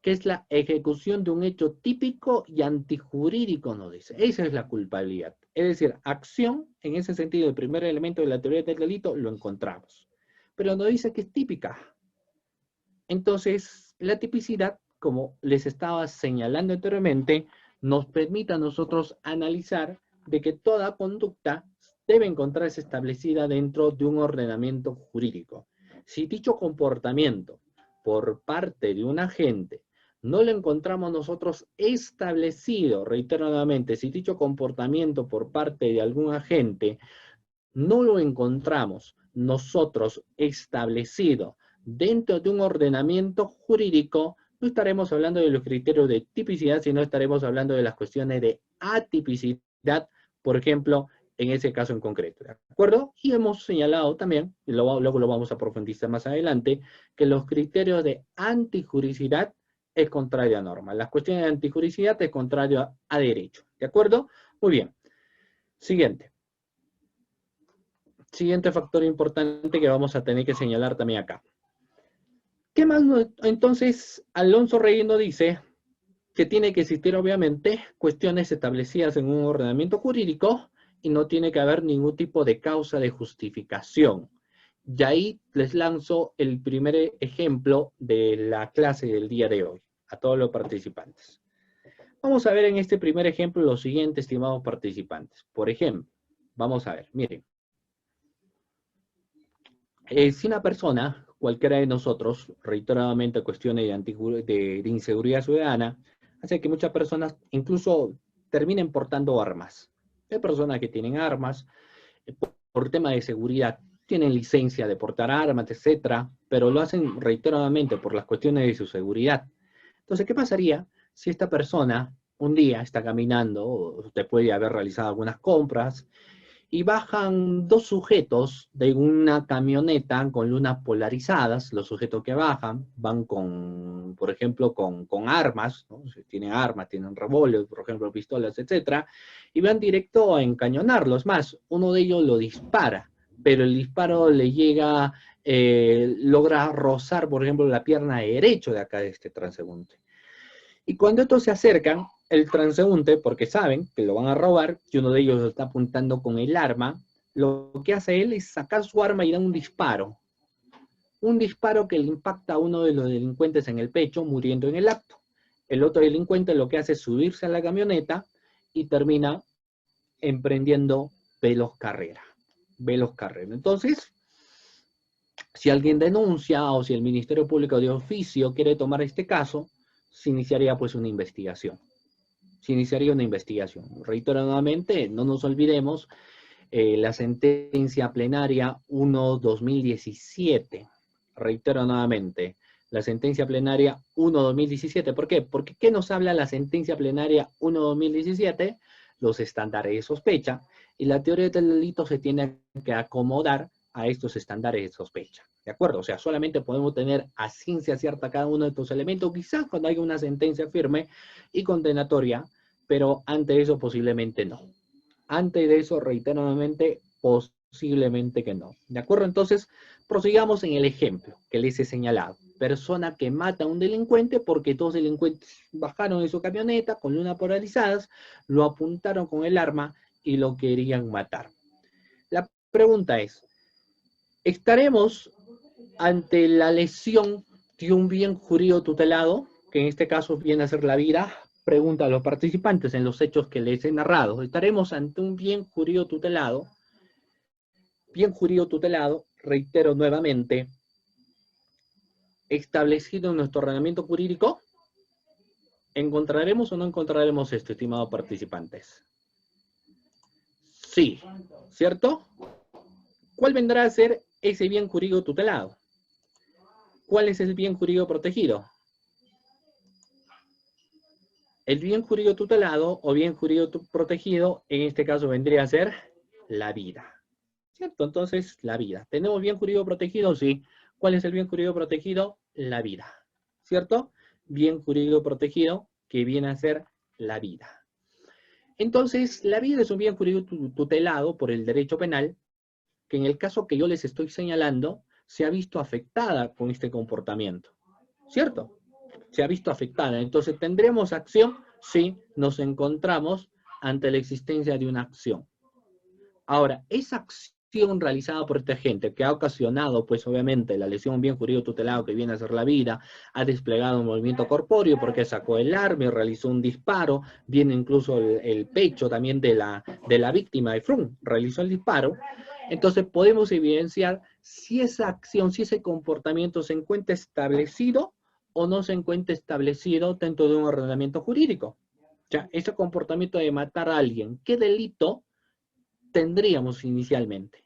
Que es la ejecución de un hecho típico y antijurídico, nos dice. Esa es la culpabilidad. Es decir, acción, en ese sentido, el primer elemento de la teoría del delito, lo encontramos. Pero nos dice que es típica. Entonces, la tipicidad, como les estaba señalando anteriormente, nos permite a nosotros analizar de que toda conducta debe encontrarse establecida dentro de un ordenamiento jurídico. Si dicho comportamiento por parte de un agente no lo encontramos nosotros establecido, reitero nuevamente, si dicho comportamiento por parte de algún agente no lo encontramos nosotros establecido dentro de un ordenamiento jurídico, no estaremos hablando de los criterios de tipicidad, sino estaremos hablando de las cuestiones de atipicidad, por ejemplo, en ese caso en concreto, ¿de acuerdo? Y hemos señalado también, y luego lo vamos a profundizar más adelante, que los criterios de antijuricidad es contrario a norma. Las cuestiones de antijuricidad es contrario a derecho, ¿de acuerdo? Muy bien. Siguiente. Siguiente factor importante que vamos a tener que señalar también acá. ¿Qué más? Entonces, Alonso Reyes dice que tiene que existir, obviamente, cuestiones establecidas en un ordenamiento jurídico y no tiene que haber ningún tipo de causa de justificación. Y ahí les lanzo el primer ejemplo de la clase del día de hoy, a todos los participantes. Vamos a ver en este primer ejemplo lo siguiente, estimados participantes. Por ejemplo, vamos a ver, miren. Si una persona, cualquiera de nosotros, reiteradamente cuestiones de inseguridad ciudadana, hace que muchas personas incluso terminen portando armas. Hay personas que tienen armas, por tema de seguridad, tienen licencia de portar armas, etcétera, pero lo hacen reiteradamente por las cuestiones de su seguridad. Entonces, ¿qué pasaría si esta persona un día está caminando, o usted puede haber realizado algunas compras, y bajan dos sujetos de una camioneta con lunas polarizadas? Los sujetos que bajan van con, por ejemplo, con armas, ¿no? Tienen armas, tienen revólver, por ejemplo, pistolas, etcétera, y van directo a encañonarlos. Más, uno de ellos lo dispara, pero el disparo le llega, logra rozar, por ejemplo, la pierna derecha de acá de este transeúnte. Y cuando estos se acercan, el transeúnte, porque saben que lo van a robar, y uno de ellos lo está apuntando con el arma, lo que hace él es sacar su arma y da un disparo. Un disparo que le impacta a uno de los delincuentes en el pecho, muriendo en el acto. El otro delincuente lo que hace es subirse a la camioneta y termina emprendiendo veloz carrera. Veloz carrera. Entonces, si alguien denuncia o si el Ministerio Público de oficio quiere tomar este caso, se iniciaría pues una investigación. Se iniciaría una investigación. Reitero nuevamente, no nos olvidemos, la sentencia plenaria 1/2017. Reitero nuevamente, la sentencia plenaria 1/2017. ¿Por qué? Porque ¿qué nos habla la sentencia plenaria 1/2017? Los estándares de sospecha, y la teoría del delito se tiene que acomodar a estos estándares de sospecha. ¿De acuerdo? O sea, solamente podemos tener a ciencia cierta cada uno de estos elementos, quizás cuando haya una sentencia firme y condenatoria, pero ante eso posiblemente no. Antes de eso, reiteradamente, posiblemente que no. ¿De acuerdo? Entonces, prosigamos en el ejemplo que les he señalado. Persona que mata a un delincuente porque dos delincuentes bajaron de su camioneta con lunas polarizadas, lo apuntaron con el arma y lo querían matar. La pregunta es, ¿estaremos ante la lesión de un bien jurídico tutelado, que en este caso viene a ser la vida? Pregunta a los participantes en los hechos que les he narrado. ¿Estaremos ante un bien jurídico tutelado? Bien jurídico tutelado, reitero nuevamente, establecido en nuestro ordenamiento jurídico. ¿Encontraremos o no encontraremos esto, estimados participantes? Sí, ¿cierto? ¿Cuál vendrá a ser ese bien jurídico tutelado? ¿Cuál es el bien jurídico protegido? El bien jurídico tutelado o bien jurídico protegido, en este caso vendría a ser la vida. ¿Cierto? Entonces, la vida. ¿Tenemos bien jurídico protegido? Sí. ¿Cuál es el bien jurídico protegido? La vida. ¿Cierto? Bien jurídico protegido que viene a ser la vida. Entonces, la vida es un bien jurídico tutelado por el derecho penal, que en el caso que yo les estoy señalando, se ha visto afectada con este comportamiento. ¿Cierto? Se ha visto afectada. Entonces, ¿tendremos acción? Sí, nos encontramos ante la existencia de una acción. Ahora, esa acción realizada por este agente, que ha ocasionado, pues obviamente, la lesión bien jurídico tutelado que viene a ser la vida, ha desplegado un movimiento corpóreo porque sacó el arma y realizó un disparo, viene incluso el pecho también de la víctima de Frum, realizó el disparo. Entonces podemos evidenciar si esa acción, si ese comportamiento se encuentra establecido o no se encuentra establecido dentro de un ordenamiento jurídico. O sea, ese comportamiento de matar a alguien, ¿qué delito tendríamos inicialmente?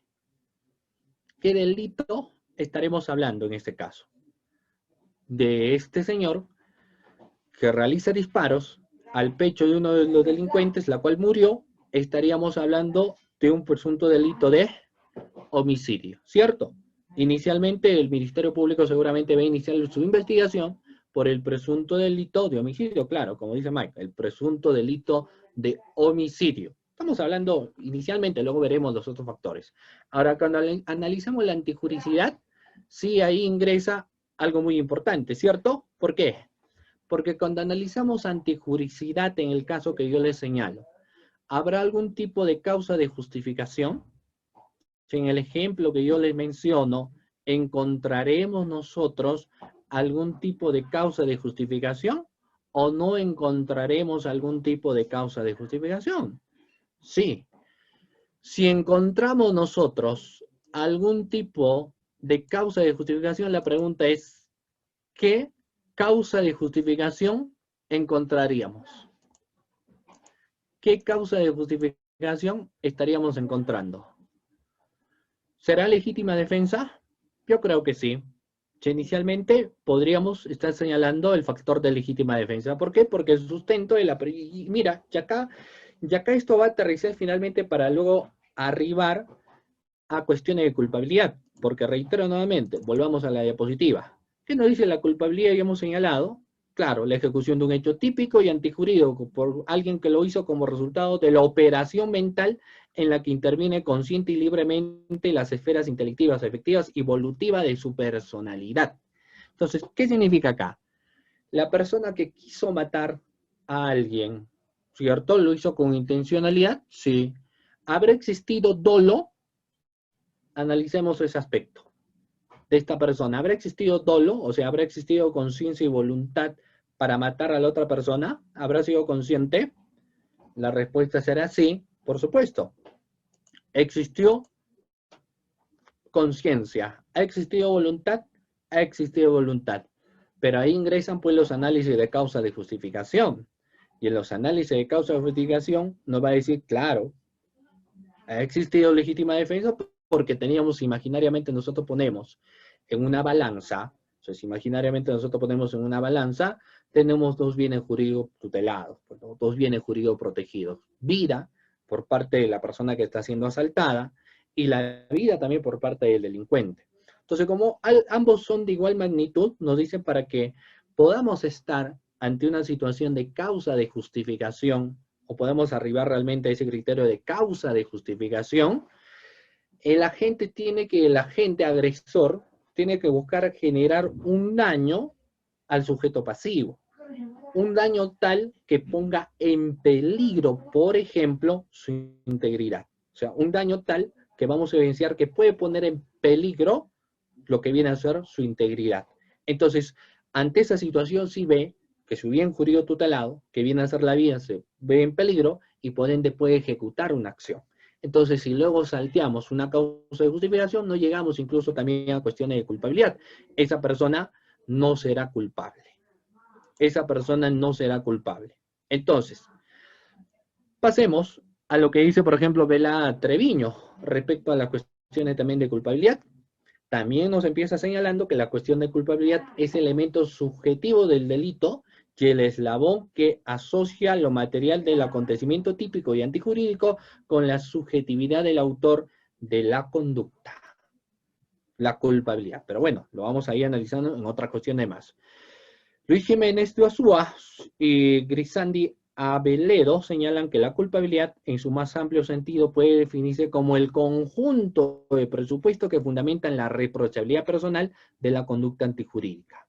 ¿Qué delito estaremos hablando en este caso de este señor que realiza disparos al pecho de uno de los delincuentes, la cual murió. Estaríamos hablando de un presunto delito de homicidio, ¿cierto? Inicialmente el Ministerio Público seguramente va a iniciar su investigación por el presunto delito de homicidio, claro, como dice Mike, el presunto delito de homicidio. Estamos hablando inicialmente, luego veremos los otros factores. Ahora, cuando analizamos la antijuricidad, sí ahí ingresa algo muy importante, ¿cierto? ¿Por qué? Porque cuando analizamos antijuricidad en el caso que yo les señalo, ¿habrá algún tipo de causa de justificación? Si en el ejemplo que yo les menciono, ¿encontraremos nosotros algún tipo de causa de justificación o no encontraremos algún tipo de causa de justificación? Sí. Si encontramos nosotros algún tipo de causa de justificación, la pregunta es, ¿qué causa de justificación encontraríamos? ¿Qué causa de justificación estaríamos encontrando? ¿Será legítima defensa? Yo creo que sí. Inicialmente podríamos estar señalando el factor de legítima defensa. ¿Por qué? Porque el sustento de la... Y mira, ya acá esto va a aterrizar finalmente para luego arribar a cuestiones de culpabilidad. Porque reitero nuevamente, volvamos a la diapositiva. ¿Qué nos dice la culpabilidad? Ya hemos señalado, claro, la ejecución de un hecho típico y antijurídico por alguien que lo hizo como resultado de la operación mental en la que interviene consciente y libremente las esferas intelectivas, afectivas y evolutivas de su personalidad. Entonces, ¿qué significa acá? La persona que quiso matar a alguien, ¿cierto? ¿Lo hizo con intencionalidad? Sí. ¿Habrá existido dolo? Analicemos ese aspecto de esta persona. ¿Habrá existido dolo? O sea, ¿habrá existido conciencia y voluntad para matar a la otra persona? ¿Habrá sido consciente? La respuesta será sí, por supuesto. ¿Existió conciencia? ¿Ha existido voluntad? Ha existido voluntad. Pero ahí ingresan pues los análisis de causa de justificación. Y en los análisis de causa de justificación nos va a decir, claro, ha existido legítima defensa porque teníamos imaginariamente, nosotros ponemos en una balanza, entonces imaginariamente nosotros ponemos en una balanza, tenemos dos bienes jurídicos tutelados, dos bienes jurídicos protegidos. Vida por parte de la persona que está siendo asaltada y la vida también por parte del delincuente. Entonces, como ambos son de igual magnitud, nos dicen para que podamos estar ante una situación de causa de justificación o podemos arribar realmente a ese criterio de causa de justificación, el agente agresor tiene que buscar generar un daño al sujeto pasivo. Un daño tal que ponga en peligro, por ejemplo, su integridad. O sea, un daño tal que vamos a evidenciar que puede poner en peligro lo que viene a ser su integridad. Entonces, ante esa situación sí ve que su bien jurídico tutelado, que viene a ser la vida, se ve en peligro y por ende puede ejecutar una acción. Entonces, si luego salteamos una causa de justificación, no llegamos incluso también a cuestiones de culpabilidad. Esa persona no será culpable. Esa persona no será culpable. Entonces, pasemos a lo que dice, por ejemplo, Vela Treviño, respecto a las cuestiones también de culpabilidad. También nos empieza señalando que la cuestión de culpabilidad es elemento subjetivo del delito y el eslabón que asocia lo material del acontecimiento típico y antijurídico con la subjetividad del autor de la conducta. La culpabilidad. Pero bueno, lo vamos a ir analizando en otras cuestiones más. Luis Jiménez de Osúa y Grisandi Aveledo señalan que la culpabilidad, en su más amplio sentido, puede definirse como el conjunto de presupuestos que fundamentan la reprochabilidad personal de la conducta antijurídica.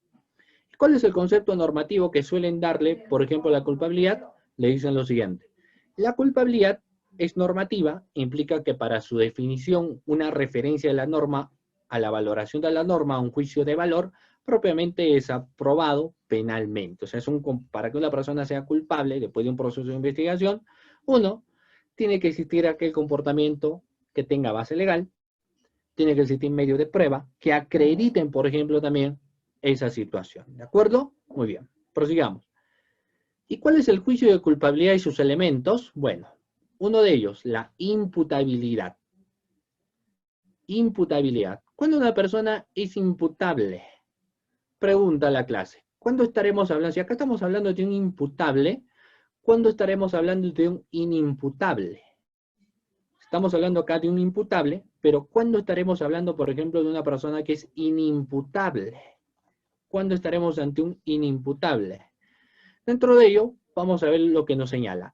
¿Cuál es el concepto normativo que suelen darle, por ejemplo, a la culpabilidad? Le dicen lo siguiente. La culpabilidad es normativa, implica que para su definición una referencia de la norma a la valoración de la norma, a un juicio de valor, propiamente es aprobado penalmente. O sea, para que una persona sea culpable después de un proceso de investigación, uno, tiene que existir aquel comportamiento que tenga base legal, tiene que existir medios de prueba que acrediten, por ejemplo, también esa situación. ¿De acuerdo? Muy bien. Prosigamos. ¿Y cuál es el juicio de culpabilidad y sus elementos? Bueno, uno de ellos, la imputabilidad. Imputabilidad. ¿Cuándo una persona es imputable? Pregunta la clase. ¿Cuándo estaremos hablando? Si acá estamos hablando de un imputable, ¿cuándo estaremos hablando de un inimputable? Estamos hablando acá de un imputable, pero ¿cuándo estaremos hablando, por ejemplo, de una persona que es inimputable? ¿Cuándo estaremos ante un inimputable? Dentro de ello, vamos a ver lo que nos señala.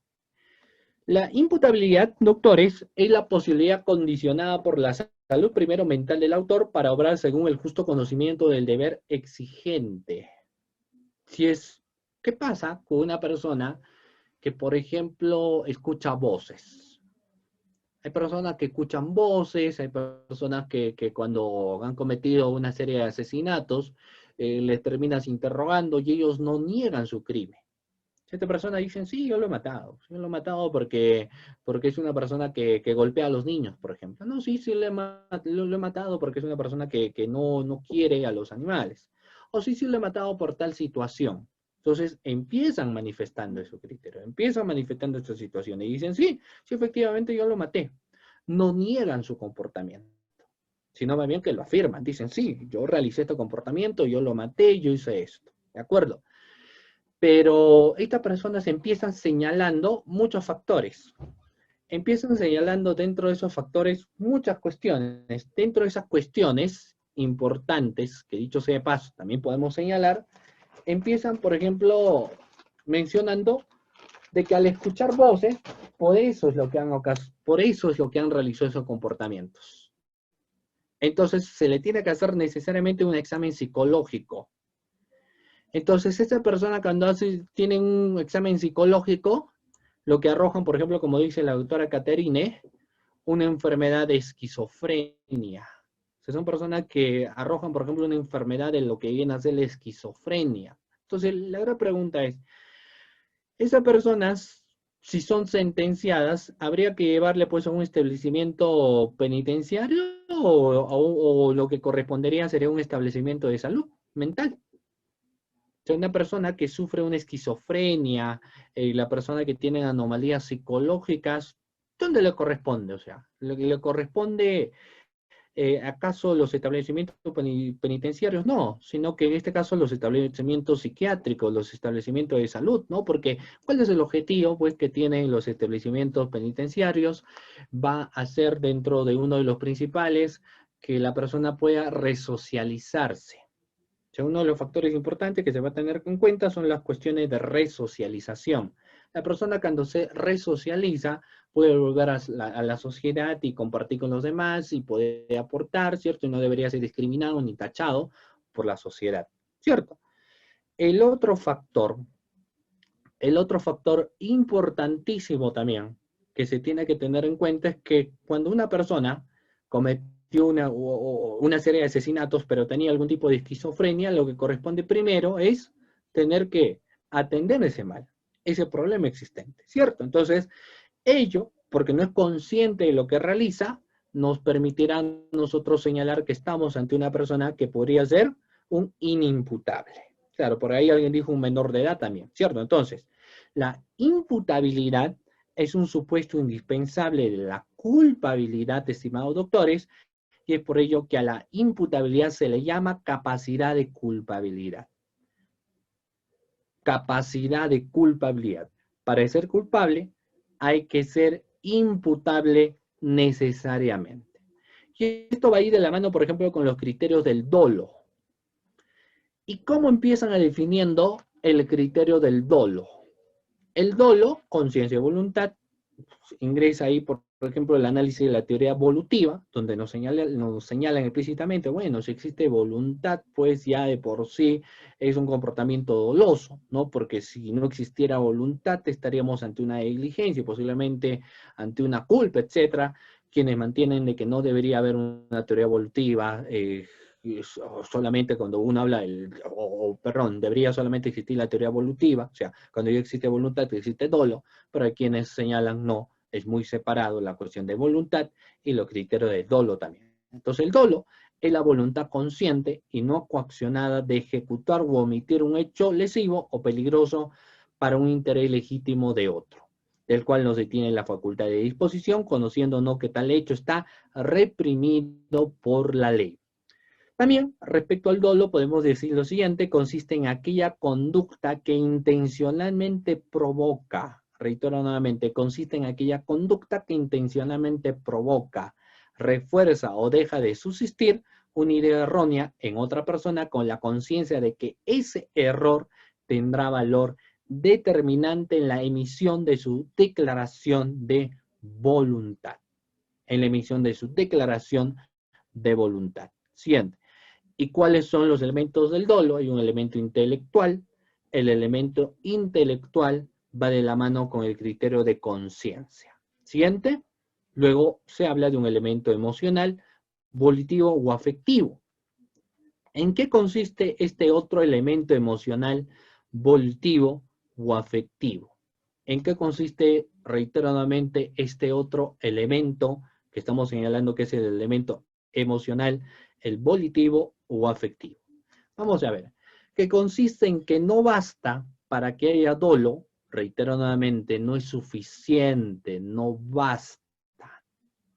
La imputabilidad, doctores, es la posibilidad condicionada por la salud primero mental del autor para obrar según el justo conocimiento del deber exigente. ¿Qué pasa con una persona que, por ejemplo, escucha voces? Hay personas que escuchan voces, hay personas que cuando han cometido una serie de asesinatos, les terminas interrogando y ellos no niegan su crimen. Esta persona dicen, sí, yo lo he matado porque es una persona que golpea a los niños, por ejemplo. No, sí, lo he matado porque es una persona que no quiere a los animales. O sí, lo he matado por tal situación. Entonces empiezan manifestando su criterio, empiezan manifestando esta situación y dicen, sí, efectivamente yo lo maté. No niegan su comportamiento, sino más bien que lo afirman. Dicen, sí, yo realicé este comportamiento, yo lo maté, yo hice esto. ¿De acuerdo? Pero estas personas empiezan señalando muchos factores. Empiezan señalando dentro de esos factores muchas cuestiones. Dentro de esas cuestiones importantes, que dicho sea de paso, también podemos señalar, empiezan, por ejemplo, mencionando de que al escuchar voces, por eso es lo que han realizado esos comportamientos. Entonces, se le tiene que hacer necesariamente un examen psicológico. Entonces, esta persona cuando tiene un examen psicológico, lo que arrojan, por ejemplo, como dice la doctora Caterine, una enfermedad de esquizofrenia. O sea, son personas que arrojan, por ejemplo, una enfermedad de lo que viene a ser la esquizofrenia. Entonces, la gran pregunta es, esas personas, si son sentenciadas, ¿habría que llevarle pues a un establecimiento penitenciario o lo que correspondería sería un establecimiento de salud mental? O sea, una persona que sufre una esquizofrenia, la persona que tiene anomalías psicológicas, ¿dónde le corresponde? O sea, ¿le corresponde acaso los establecimientos penitenciarios? No, sino que en este caso los establecimientos psiquiátricos, los establecimientos de salud, ¿no? Porque ¿cuál es el objetivo pues que tienen los establecimientos penitenciarios? Va a ser dentro de uno de los principales que la persona pueda resocializarse. O sea, uno de los factores importantes que se va a tener en cuenta son las cuestiones de resocialización. La persona cuando se resocializa puede volver a la sociedad y compartir con los demás y poder aportar, ¿cierto? Y no debería ser discriminado ni tachado por la sociedad, ¿cierto? El otro factor importantísimo también que se tiene que tener en cuenta es que cuando una persona comete una serie de asesinatos, pero tenía algún tipo de esquizofrenia, lo que corresponde primero es tener que atender ese mal, ese problema existente, ¿cierto? Entonces, ello, porque no es consciente de lo que realiza, nos permitirá nosotros señalar que estamos ante una persona que podría ser un inimputable. Claro, por ahí alguien dijo un menor de edad también, ¿cierto? Entonces, la imputabilidad es un supuesto indispensable de la culpabilidad, estimados doctores, y es por ello que a la imputabilidad se le llama capacidad de culpabilidad. Capacidad de culpabilidad. Para ser culpable hay que ser imputable necesariamente. Y esto va a ir de la mano, por ejemplo, con los criterios del dolo. ¿Y cómo empiezan a definiendo el criterio del dolo? El dolo, conciencia y voluntad, ingresa ahí, por ejemplo, el análisis de la teoría evolutiva, donde nos señalan explícitamente, bueno, si existe voluntad, pues ya de por sí es un comportamiento doloso, ¿no? Porque si no existiera voluntad, estaríamos ante una negligencia, posiblemente ante una culpa, etcétera. Quienes mantienen de que no debería haber una teoría evolutiva, solamente cuando uno habla, debería solamente existir la teoría evolutiva, o sea, cuando ya existe voluntad, existe dolo, pero hay quienes señalan no, es muy separado la cuestión de voluntad y los criterios de dolo también. Entonces el dolo es la voluntad consciente y no coaccionada de ejecutar o omitir un hecho lesivo o peligroso para un interés legítimo de otro, del cual no se tiene la facultad de disposición, conociendo no que tal hecho está reprimido por la ley. También, respecto al dolo, podemos decir lo siguiente: consiste en aquella conducta que intencionalmente provoca, reitero nuevamente, consiste en aquella conducta que intencionalmente provoca, refuerza o deja de subsistir una idea errónea en otra persona con la conciencia de que ese error tendrá valor determinante en la emisión de su declaración de voluntad. En la emisión de su declaración de voluntad. Siguiente. ¿Y cuáles son los elementos del dolo? Hay un elemento intelectual. El elemento intelectual va de la mano con el criterio de conciencia. Siguiente. Luego se habla de un elemento emocional, volitivo o afectivo. ¿En qué consiste este otro elemento emocional, volitivo o afectivo? ¿En qué consiste, reiteradamente, este otro elemento que estamos señalando que es el elemento emocional, el volitivo o afectivo? Vamos a ver, que consiste en que no basta para que haya dolo, reitero nuevamente, no es suficiente, no basta,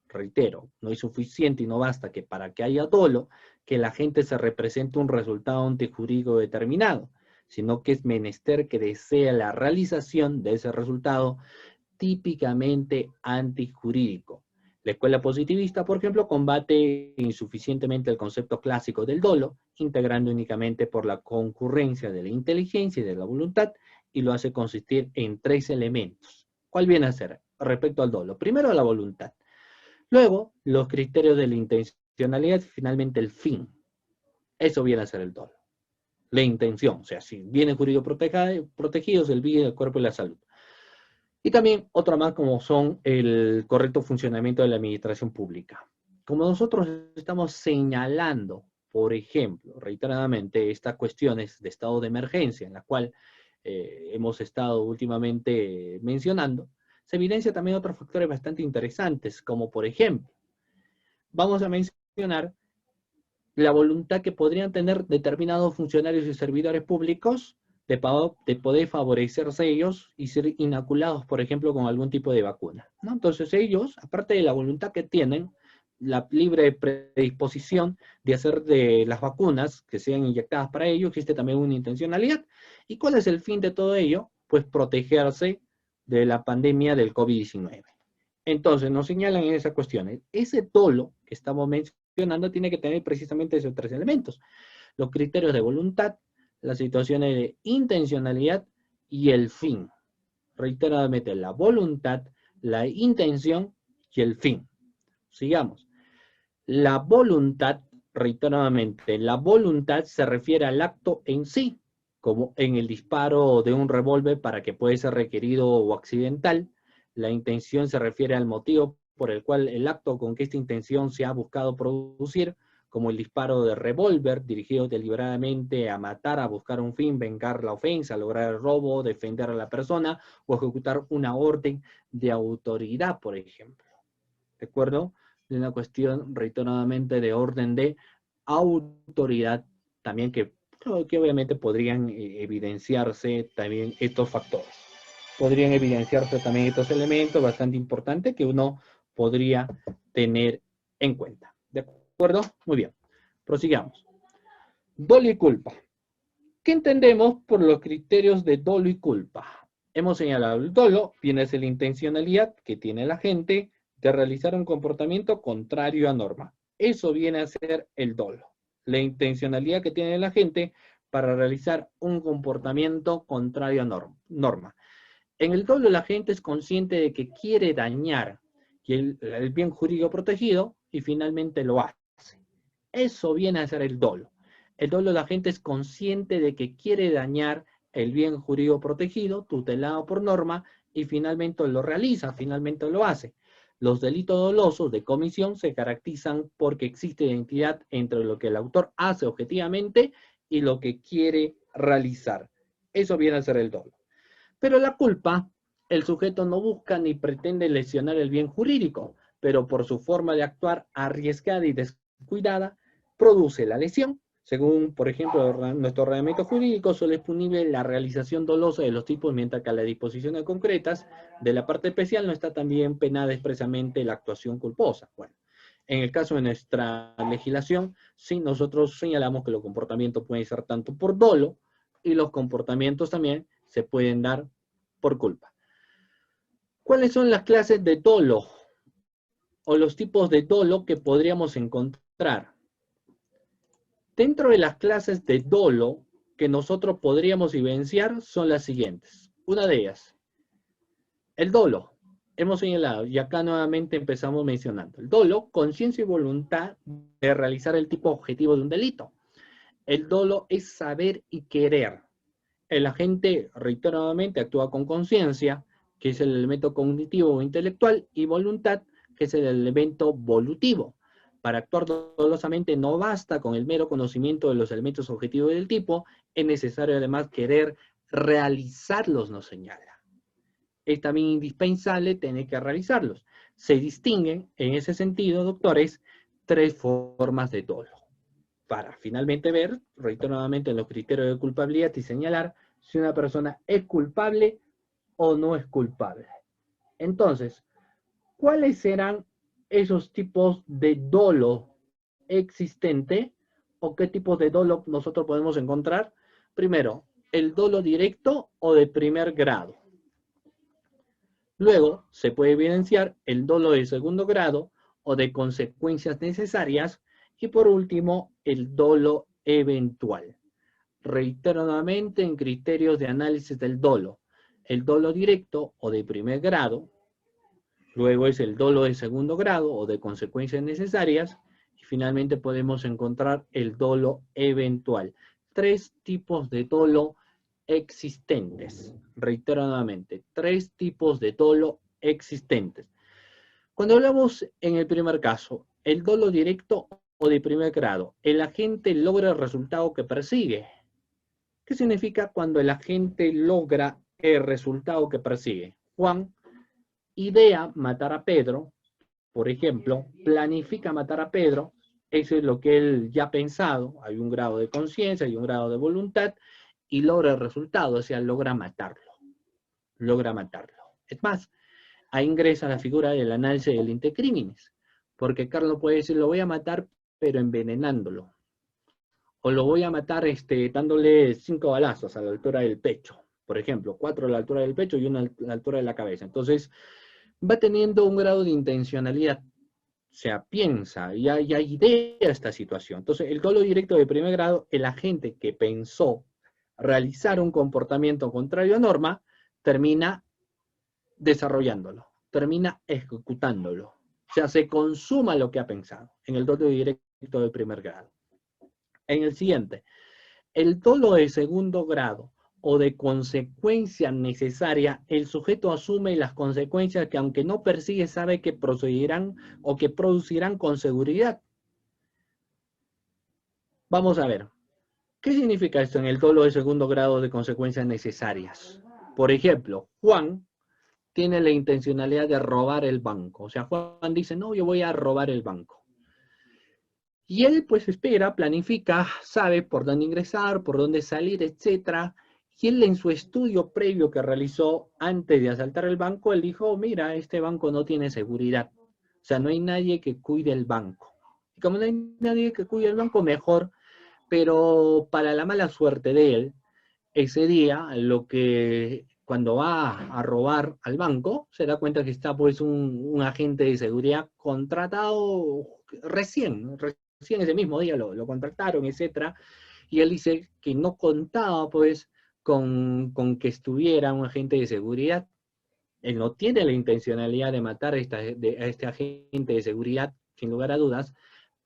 reitero, no es suficiente y no basta que para que haya dolo, que la gente se represente un resultado antijurídico determinado, sino que es menester que desea la realización de ese resultado típicamente antijurídico. La escuela positivista, por ejemplo, combate insuficientemente el concepto clásico del dolo, integrando únicamente por la concurrencia de la inteligencia y de la voluntad, y lo hace consistir en 3 elementos. ¿Cuál viene a ser respecto al dolo? Primero, la voluntad. Luego, los criterios de la intencionalidad, finalmente el fin. Eso viene a ser el dolo. La intención, o sea, si bienes jurídicos protegidos, el bien, el cuerpo y la salud. Y también otra más como son el correcto funcionamiento de la administración pública. Como nosotros estamos señalando, por ejemplo, reiteradamente, estas cuestiones de estado de emergencia en la cual hemos estado últimamente mencionando, se evidencia también otros factores bastante interesantes, como por ejemplo, vamos a mencionar la voluntad que podrían tener determinados funcionarios y servidores públicos de poder favorecerse ellos y ser inoculados, por ejemplo, con algún tipo de vacuna, ¿no? Entonces ellos, aparte de la voluntad que tienen, la libre predisposición de hacer de las vacunas que sean inyectadas para ello, existe también una intencionalidad. ¿Y cuál es el fin de todo ello? Pues protegerse de la pandemia del COVID-19. Entonces, nos señalan en esas cuestiones. Ese dolo que estamos mencionando tiene que tener precisamente esos 3 elementos: los criterios de voluntad, las situaciones de intencionalidad y el fin. Reiteradamente, la voluntad, la intención y el fin. Sigamos. La voluntad, reiteradamente, la voluntad se refiere al acto en sí, como en el disparo de un revólver para que pueda ser requerido o accidental. La intención se refiere al motivo por el cual el acto con que esta intención se ha buscado producir, como el disparo de revólver dirigido deliberadamente a matar, a buscar un fin, vengar la ofensa, lograr el robo, defender a la persona o ejecutar una orden de autoridad, por ejemplo. ¿De acuerdo? De una cuestión, reiteradamente, de orden de autoridad, también que obviamente podrían evidenciarse también estos factores. Podrían evidenciarse también estos elementos bastante importantes que uno podría tener en cuenta. ¿De acuerdo? Muy bien. Prosigamos. Dolo y culpa. ¿Qué entendemos por los criterios de dolo y culpa? Hemos señalado el dolo, viene a ser la intencionalidad que tiene la gente de realizar un comportamiento contrario a norma. Eso viene a ser el dolo. La intencionalidad que tiene la gente para realizar un comportamiento contrario a norma. En el dolo la gente es consciente de que quiere dañar el bien jurídico protegido y finalmente lo hace. Eso viene a ser el dolo. El dolo la gente es consciente de que quiere dañar el bien jurídico protegido, tutelado por norma, y finalmente lo realiza, finalmente lo hace. Los delitos dolosos de comisión se caracterizan porque existe identidad entre lo que el autor hace objetivamente y lo que quiere realizar. Eso viene a ser el dolo. Pero la culpa, el sujeto no busca ni pretende lesionar el bien jurídico, pero por su forma de actuar arriesgada y descuidada, produce la lesión. Según, por ejemplo, nuestro ordenamiento jurídico, solo es punible la realización dolosa de los tipos, mientras que a las disposiciones concretas de la parte especial no está también penada expresamente la actuación culposa. Bueno, En el caso de nuestra legislación, sí, nosotros señalamos que los comportamientos pueden ser tanto por dolo y los comportamientos también se pueden dar por culpa. ¿Cuáles son las clases de dolo o los tipos de dolo que podríamos encontrar? Dentro de las clases de dolo que nosotros podríamos evidenciar son las siguientes. Una de ellas, el dolo. Hemos señalado, y acá nuevamente empezamos mencionando. El dolo, conciencia y voluntad de realizar el tipo objetivo de un delito. El dolo es saber y querer. El agente, reiteradamente, actúa con conciencia, que es el elemento cognitivo o intelectual, y voluntad, que es el elemento volutivo. Para actuar dolosamente no basta con el mero conocimiento de los elementos objetivos del tipo, es necesario además querer realizarlos, nos señala. Es también indispensable tener que realizarlos. Se distinguen, en ese sentido, doctores, tres formas de dolo. Para finalmente ver, reiteradamente, en los criterios de culpabilidad y señalar si una persona es culpable o no es culpable. Entonces, ¿cuáles serán esos tipos de dolo existente o qué tipos de dolo nosotros podemos encontrar? Primero, el dolo directo o de primer grado. Luego, se puede evidenciar el dolo de segundo grado o de consecuencias necesarias. Y por último, el dolo eventual. Reitero nuevamente en criterios de análisis del dolo. El dolo directo o de primer grado. Luego es el dolo de segundo grado o de consecuencias necesarias. Y finalmente podemos encontrar el dolo eventual. Tres tipos de dolo existentes. Reitero nuevamente, tres tipos de dolo existentes. Cuando hablamos en el primer caso, el dolo directo o de primer grado, el agente logra el resultado que persigue. ¿Qué significa cuando el agente logra el resultado que persigue? Juan idea matar a Pedro, por ejemplo, planifica matar a Pedro, eso es lo que él ya ha pensado, hay un grado de conciencia, hay un grado de voluntad, y logra el resultado, o sea, logra matarlo. Logra matarlo. Es más, ahí ingresa la figura del análisis del intercrímenes, porque Carlos puede decir, lo voy a matar, pero envenenándolo. O lo voy a matar dándole 5 balazos a la altura del pecho. Por ejemplo, 4 a la altura del pecho y 1 a la altura de la cabeza. Entonces, va teniendo un grado de intencionalidad. O sea, piensa, y hay idea esta situación. Entonces, el dolo directo de primer grado, el agente que pensó realizar un comportamiento contrario a norma, termina desarrollándolo, termina ejecutándolo. O sea, se consuma lo que ha pensado en el dolo directo de primer grado. En el siguiente, el dolo de segundo grado o de consecuencia necesaria, el sujeto asume las consecuencias que aunque no persigue, sabe que procederán o que producirán con seguridad. Vamos a ver. ¿Qué significa esto en el dolo de segundo grado de consecuencias necesarias? Por ejemplo, Juan tiene la intencionalidad de robar el banco. O sea, Juan dice, no, yo voy a robar el banco. Y él pues espera, planifica, sabe por dónde ingresar, por dónde salir, etc. Y él en su estudio previo que realizó antes de asaltar el banco, él dijo, mira, este banco no tiene seguridad. O sea, no hay nadie que cuide el banco. Y como no hay nadie que cuide el banco, mejor. Pero para la mala suerte de él, ese día, cuando va a robar al banco, se da cuenta que está pues un agente de seguridad contratado recién ese mismo día lo contrataron, etc. Y él dice que no contaba pues con que estuviera un agente de seguridad. Él no tiene la intencionalidad de matar a este agente de seguridad, sin lugar a dudas,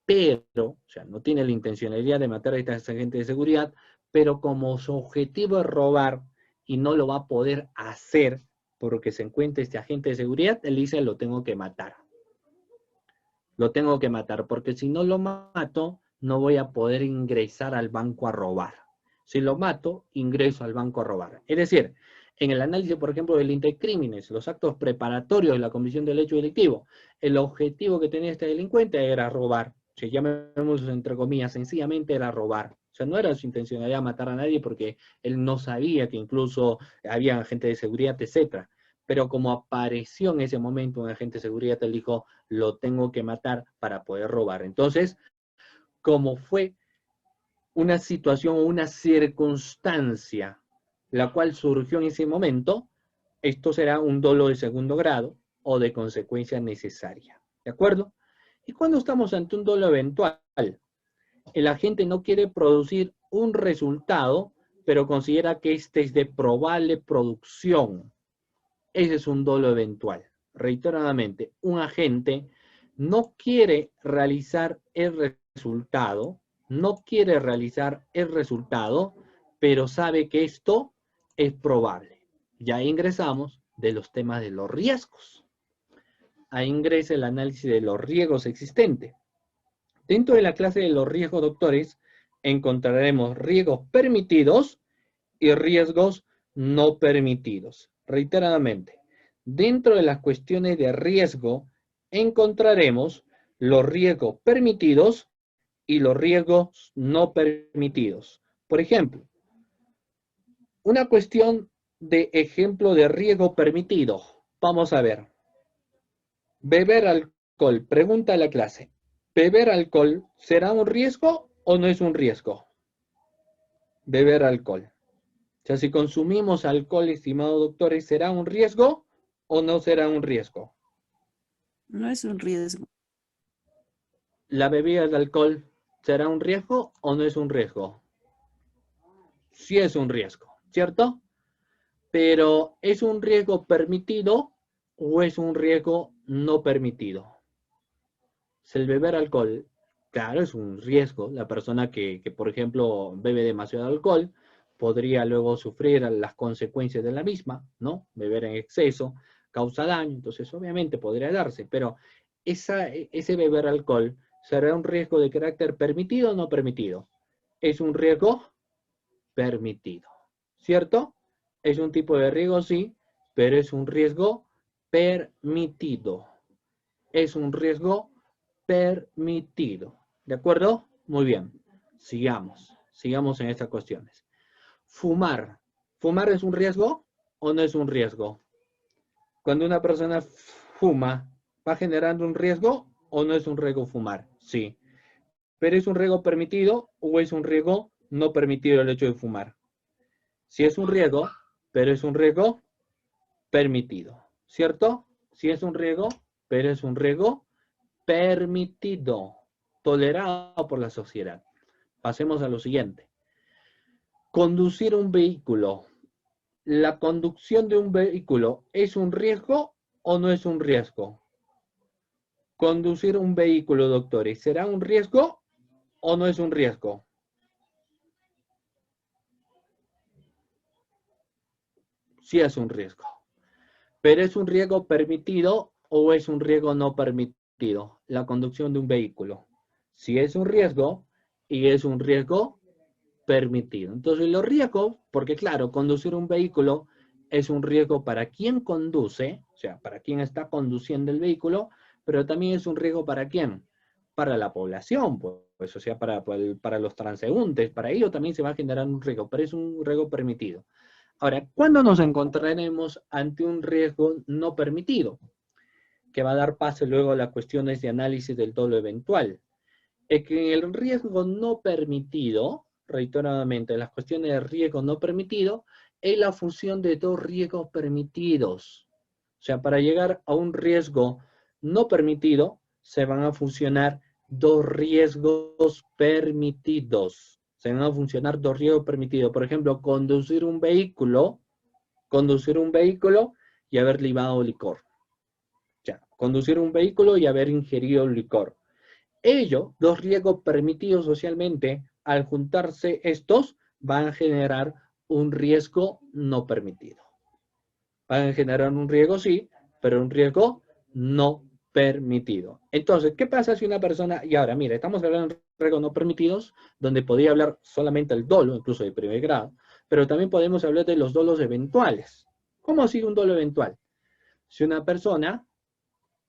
pero, o sea, no tiene la intencionalidad de matar a este agente de seguridad, pero como su objetivo es robar y no lo va a poder hacer porque se encuentra este agente de seguridad, él dice, lo tengo que matar. Lo tengo que matar, porque si no lo mato, no voy a poder ingresar al banco a robar. Si lo mato, ingreso al banco a robar. Es decir, en el análisis, por ejemplo, del intercrímenes, los actos preparatorios de la comisión del hecho delictivo, el objetivo que tenía este delincuente era robar. Si llamemos entre comillas, sencillamente era robar. O sea, no era su intencionalidad matar a nadie porque él no sabía que incluso había agentes de seguridad, etc. pero como apareció en ese momento un agente de seguridad, él dijo, lo tengo que matar para poder robar. Entonces, como fue una situación o una circunstancia la cual surgió en ese momento, esto será un dolo de segundo grado o de consecuencia necesaria. ¿De acuerdo? Y cuando estamos ante un dolo eventual, el agente no quiere producir un resultado, pero considera que este es de probable producción. Ese es un dolo eventual. Reiteradamente, un agente no quiere realizar el resultado, pero sabe que esto es probable. Ya ingresamos de los temas de los riesgos. Ahí ingresa el análisis de los riesgos existentes. Dentro de la clase de los riesgos, doctores, encontraremos riesgos permitidos y riesgos no permitidos. Reiteradamente, dentro de las cuestiones de riesgo, encontraremos los riesgos permitidos y los riesgos no permitidos. Por ejemplo, una cuestión de ejemplo de riesgo permitido. Vamos a ver. Beber alcohol. Pregunta a la clase. ¿Beber alcohol será un riesgo o no es un riesgo? Beber alcohol. O sea, si consumimos alcohol, estimados doctores, ¿será un riesgo o no será un riesgo? No es un riesgo. ¿La bebida de alcohol será un riesgo o no es un riesgo? Sí es un riesgo, ¿cierto? Pero ¿es un riesgo permitido o es un riesgo no permitido? Si el beber alcohol, claro, es un riesgo. La persona que, por ejemplo, bebe demasiado alcohol podría luego sufrir las consecuencias de la misma, ¿no? Beber en exceso causa daño, entonces obviamente podría darse, pero ese beber alcohol será un riesgo de carácter permitido o no permitido. Es un riesgo permitido, ¿cierto? Es un tipo de riesgo, sí, pero es un riesgo permitido. Es un riesgo permitido. ¿De acuerdo? Muy bien. Sigamos en estas cuestiones. Fumar. ¿Fumar es un riesgo o no es un riesgo? Cuando una persona fuma, ¿va generando un riesgo o no es un riesgo fumar? Sí. ¿Pero es un riesgo permitido o es un riesgo no permitido el hecho de fumar? Si es un riesgo, pero es un riesgo permitido, ¿cierto? Si es un riesgo, pero es un riesgo permitido, tolerado por la sociedad. Pasemos a lo siguiente. Conducir un vehículo. ¿La conducción de un vehículo es un riesgo o no es un riesgo? Conducir un vehículo, doctores, ¿será un riesgo o no es un riesgo? Sí es un riesgo. ¿Pero es un riesgo permitido o es un riesgo no permitido? La conducción de un vehículo. Si es un riesgo y es un riesgo permitido. Entonces los riesgos, porque claro, conducir un vehículo es un riesgo para quien conduce, o sea, para quien está conduciendo el vehículo, pero también es un riesgo para quién, para la población, pues o sea, para los transeúntes, para ello también se va a generar un riesgo, pero es un riesgo permitido. Ahora, ¿cuándo nos encontraremos ante un riesgo no permitido? Que va a dar paso luego a las cuestiones de análisis del dolo eventual. Es que el riesgo no permitido, reiteradamente, las cuestiones de riesgo no permitido, es la fusión de dos riesgos permitidos. O sea, para llegar a un riesgo no permitido, se van a fusionar dos riesgos permitidos. Se van a funcionar dos riesgos permitidos. Por ejemplo, conducir un vehículo y haber libado licor. O sea, conducir un vehículo y haber ingerido licor. Ello, dos riesgos permitidos socialmente, al juntarse estos, van a generar un riesgo no permitido. Van a generar un riesgo sí, pero un riesgo no permitido. Entonces, ¿qué pasa si una persona, y ahora, mira, estamos hablando de riesgos no permitidos, donde podría hablar solamente el dolo, incluso de primer grado, pero también podemos hablar de los dolos eventuales. ¿Cómo ha sido un dolo eventual? Si una persona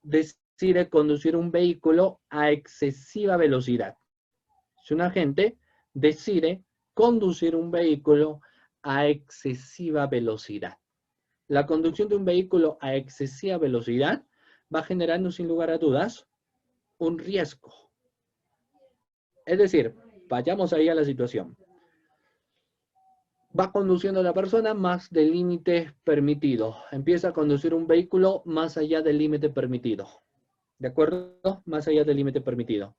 decide conducir un vehículo a excesiva velocidad. Si un agente decide conducir un vehículo a excesiva velocidad. La conducción de un vehículo a excesiva velocidad va generando, sin lugar a dudas, un riesgo. Es decir, vayamos ahí a la situación. Va conduciendo la persona más del límite permitido. Empieza a conducir un vehículo más allá del límite permitido. ¿De acuerdo? Más allá del límite permitido.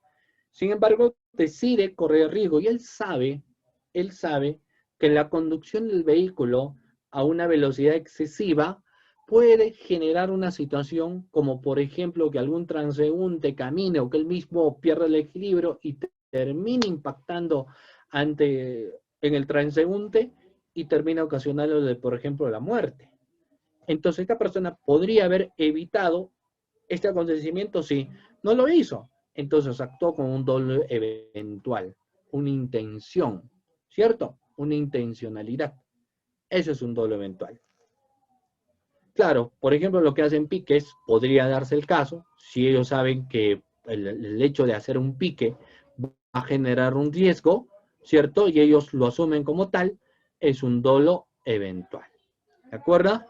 Sin embargo, decide correr riesgo y él sabe que la conducción del vehículo a una velocidad excesiva puede generar una situación como, por ejemplo, que algún transeúnte camine o que él mismo pierda el equilibrio y termine impactando en el transeúnte y termina ocasionándole, por ejemplo, la muerte. Entonces, esta persona podría haber evitado este acontecimiento si no lo hizo. Entonces, actuó con un dolo eventual, una intención, ¿cierto? Una intencionalidad. Eso es un dolo eventual. Claro, por ejemplo, lo que hacen piques, podría darse el caso, si ellos saben que el hecho de hacer un pique va a generar un riesgo, ¿cierto? Y ellos lo asumen como tal, es un dolo eventual. ¿De acuerdo?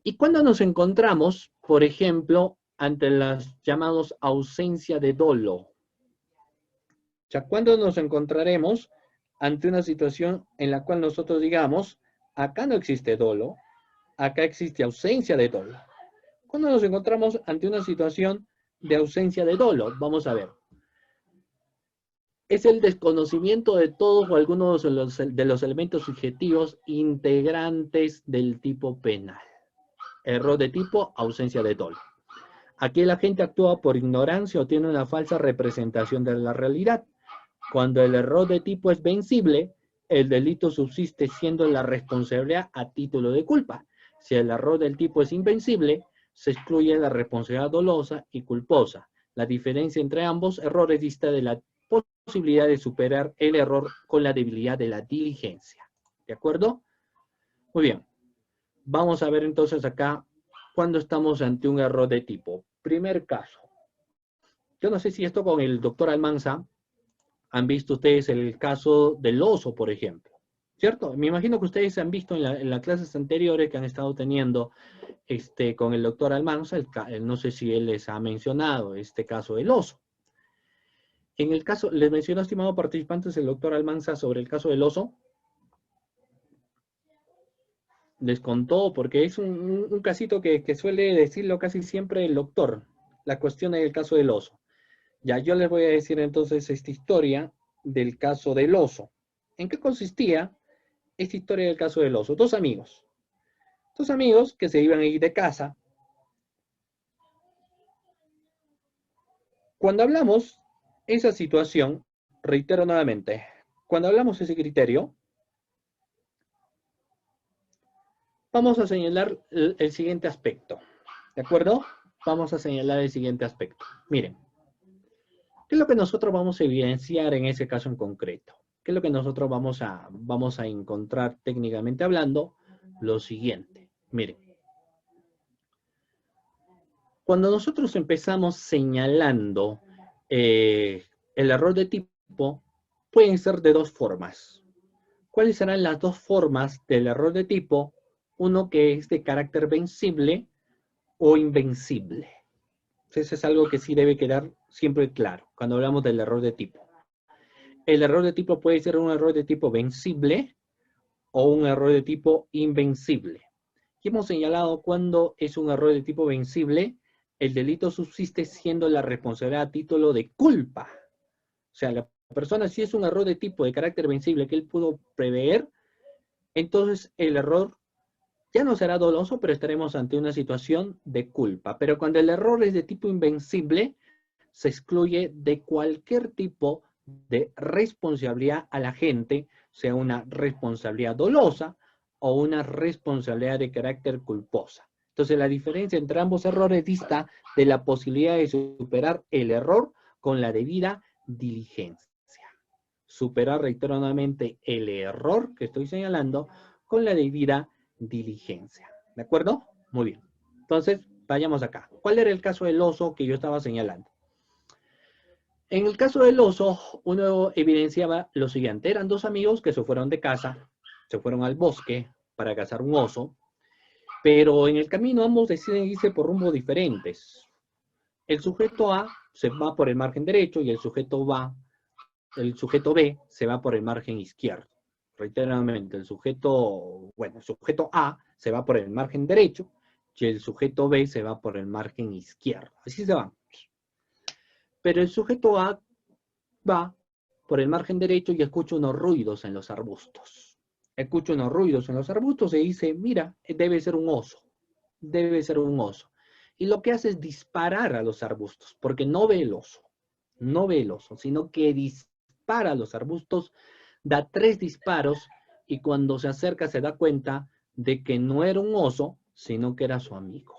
Y cuando nos encontramos, por ejemplo, ante las llamados ausencia de dolo. O sea, ¿cuándo nos encontraremos ante una situación en la cual nosotros digamos, acá no existe dolo, acá existe ausencia de dolo? ¿Cuándo nos encontramos ante una situación de ausencia de dolo? Vamos a ver. Es el desconocimiento de todos o algunos de los elementos subjetivos integrantes del tipo penal. Error de tipo, ausencia de dolo. Aquí la gente actúa por ignorancia o tiene una falsa representación de la realidad. Cuando el error de tipo es vencible, el delito subsiste siendo la responsabilidad a título de culpa. Si el error del tipo es invencible, se excluye la responsabilidad dolosa y culposa. La diferencia entre ambos errores dista de la posibilidad de superar el error con la debilidad de la diligencia. ¿De acuerdo? Muy bien. Vamos a ver entonces acá cuando estamos ante un error de tipo. Primer caso. Yo no sé si esto con el doctor Almanza han visto ustedes el caso del oso, por ejemplo. ¿Cierto? Me imagino que ustedes han visto en las clases anteriores que han estado teniendo con el doctor Almanza, no sé si él les ha mencionado este caso del oso. En el caso, les mencionó, estimados participantes, el doctor Almanza sobre el caso del oso. Les contó, porque es un casito que suele decirlo casi siempre el doctor, la cuestión del caso del oso. Ya, yo les voy a decir entonces esta historia del caso del oso. ¿En qué consistía esta historia del caso del oso? Dos amigos que se iban a ir de casa. Cuando hablamos esa situación, reitero nuevamente, cuando hablamos ese criterio, vamos a señalar el siguiente aspecto. ¿De acuerdo? Vamos a señalar el siguiente aspecto. Miren, ¿qué es lo que nosotros vamos a evidenciar en ese caso en concreto? ¿Qué es lo que nosotros vamos a encontrar técnicamente hablando? Lo siguiente. Miren. Cuando nosotros empezamos señalando el error de tipo, pueden ser de dos formas. ¿Cuáles serán las dos formas del error de tipo? Uno que es de carácter vencible o invencible. Eso es algo que sí debe quedar siempre claro cuando hablamos del error de tipo. El error de tipo puede ser un error de tipo vencible o un error de tipo invencible. Y hemos señalado cuando es un error de tipo vencible, el delito subsiste siendo la responsabilidad a título de culpa. O sea, la persona, si es un error de tipo de carácter vencible que él pudo prever, entonces el error ya no será doloso, pero estaremos ante una situación de culpa. Pero cuando el error es de tipo invencible, se excluye de cualquier tipo de responsabilidad a la gente, sea una responsabilidad dolosa o una responsabilidad de carácter culposa. Entonces, la diferencia entre ambos errores dista de la posibilidad de superar el error con la debida diligencia. Superar reiteradamente el error que estoy señalando con la debida diligencia. ¿De acuerdo? Muy bien. Entonces, vayamos acá. ¿Cuál era el caso del oso que yo estaba señalando? En el caso del oso, uno evidenciaba lo siguiente. Eran dos amigos que se fueron de casa, se fueron al bosque para cazar un oso. pero en el camino ambos deciden irse por rumbos diferentes. El sujeto A se va por el margen derecho y el sujeto B se va por el margen izquierdo. Reiteradamente, el sujeto A se va por el margen derecho y el sujeto B se va por el margen izquierdo. Así se van. Pero el sujeto A va por el margen derecho y escucha unos ruidos en los arbustos. Escucha unos ruidos en los arbustos y dice, mira, debe ser un oso. Debe ser un oso. Y lo que hace es disparar a los arbustos, porque no ve el oso. No ve el oso, sino que dispara a los arbustos, da 3 disparos y cuando se acerca se da cuenta de que no era un oso, sino que era su amigo.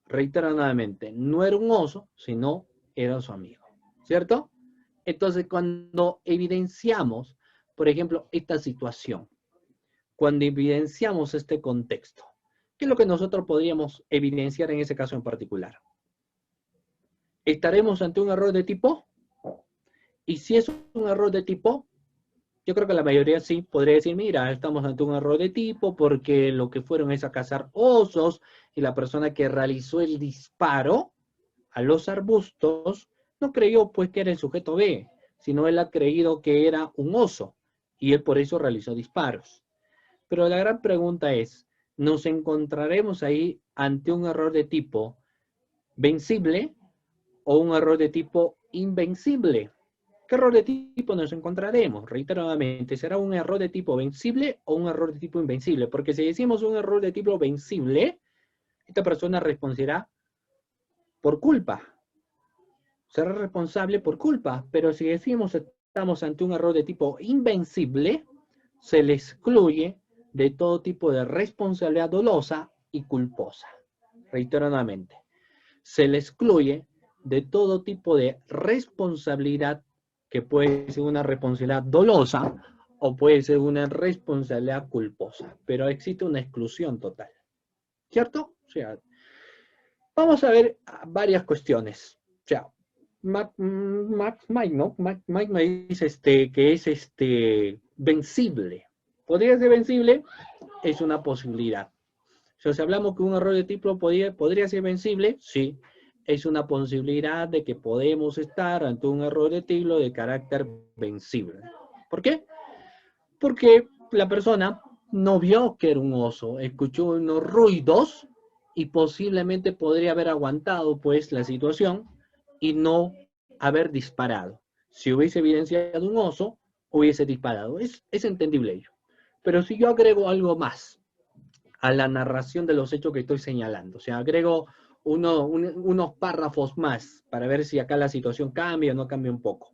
Reiteradamente, no era un oso, sino era su amigo. ¿Cierto? Entonces, cuando evidenciamos, por ejemplo, esta situación, cuando evidenciamos este contexto, ¿qué es lo que nosotros podríamos evidenciar en ese caso en particular? ¿Estaremos ante un error de tipo? Y si es un error de tipo, yo creo que la mayoría sí podría decir, mira, estamos ante un error de tipo porque lo que fueron es a cazar osos y la persona que realizó el disparo a los arbustos no creyó pues que era el sujeto B, sino él ha creído que era un oso y él por eso realizó disparos. Pero la gran pregunta es, ¿nos encontraremos ahí ante un error de tipo vencible o un error de tipo invencible? ¿Qué error de tipo nos encontraremos? Reiteradamente, ¿será un error de tipo vencible o un error de tipo invencible? Porque si decimos un error de tipo vencible, esta persona responderá por culpa. Será responsable por culpa. Pero si decimos estamos ante un error de tipo invencible, se le excluye de todo tipo de responsabilidad dolosa y culposa. Reiteradamente, se le excluye de todo tipo de responsabilidad que puede ser una responsabilidad dolosa o puede ser una responsabilidad culposa, pero existe una exclusión total. ¿Cierto? O sea, vamos a ver varias cuestiones. O sea, Mike me dice que es vencible. ¿Podría ser vencible? Es una posibilidad. O sea, si hablamos que un error de tipo podría ser vencible, sí. Es una posibilidad de que podemos estar ante un error de tipo de carácter vencible. ¿Por qué? Porque la persona no vio que era un oso, escuchó unos ruidos y posiblemente podría haber aguantado pues la situación y no haber disparado. Si hubiese evidenciado un oso, hubiese disparado. Es entendible ello. Pero si yo agrego algo más a la narración de los hechos que estoy señalando, o sea, agrego unos párrafos más para ver si acá la situación cambia o no cambia un poco.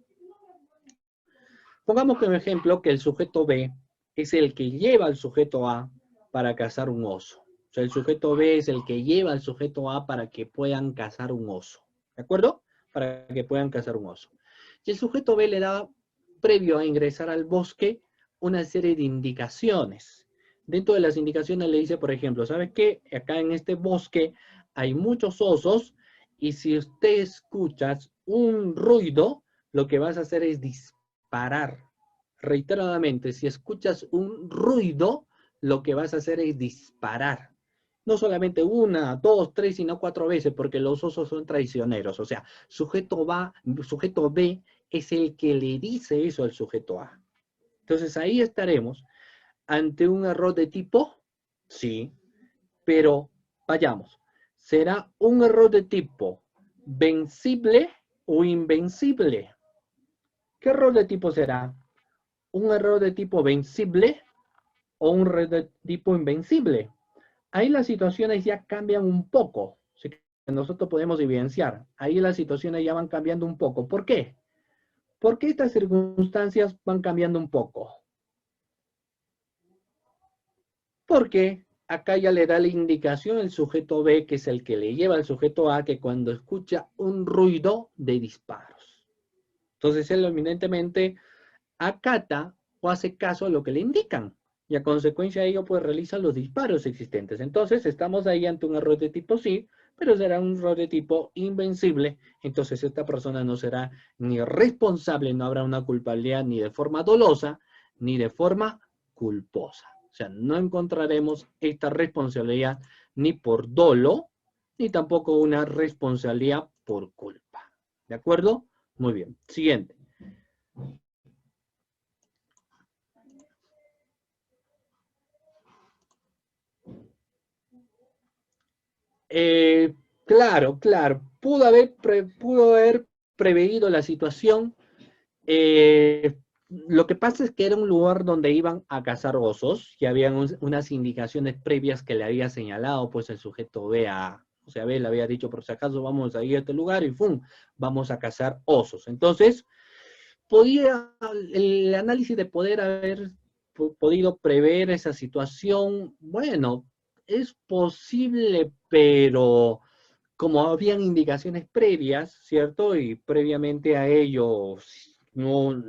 Pongamos como ejemplo que el sujeto B es el que lleva al sujeto A para cazar un oso. O sea, el sujeto B es el que lleva al sujeto A para que puedan cazar un oso. ¿De acuerdo? Para que puedan cazar un oso. Y el sujeto B le da, previo a ingresar al bosque, una serie de indicaciones. Dentro de las indicaciones le dice, por ejemplo, ¿sabes qué? Acá en este bosque hay muchos osos y si usted escuchas un ruido, lo que vas a hacer es disparar. Reiteradamente, si escuchas un ruido, lo que vas a hacer es disparar. No solamente 1, 2, 3, sino 4 veces, porque los osos son traicioneros. O sea, sujeto B es el que le dice eso al sujeto A. Entonces ahí estaremos ante un error de tipo, sí, pero vayamos. ¿Será un error de tipo vencible o invencible? ¿Qué error de tipo será? ¿Un error de tipo vencible o un error de tipo invencible? Ahí las situaciones ya cambian un poco. Así que nosotros podemos evidenciar. Ahí las situaciones ya van cambiando un poco. ¿Por qué? ¿Por qué estas circunstancias van cambiando un poco? Porque acá ya le da la indicación el sujeto B, que es el que le lleva al sujeto A, que cuando escucha un ruido de disparos. Entonces él evidentemente acata o hace caso a lo que le indican. Y a consecuencia de ello, pues realiza los disparos existentes. Entonces estamos ahí ante un error de tipo sí, pero será un error de tipo invencible. Entonces esta persona no será ni responsable, no habrá una culpabilidad ni de forma dolosa, ni de forma culposa. O sea, no encontraremos esta responsabilidad ni por dolo, ni tampoco una responsabilidad por culpa. ¿De acuerdo? Muy bien. Siguiente. Claro, claro. Pudo haber preveído la situación. Lo que pasa es que era un lugar donde iban a cazar osos y habían unas indicaciones previas que le había señalado pues el sujeto B o sea, B le había dicho por si acaso vamos a ir a este lugar y ¡fum! Vamos a cazar osos. Entonces, el análisis de poder haber podido prever esa situación, bueno, es posible, pero como habían indicaciones previas, ¿cierto? Y previamente a ello no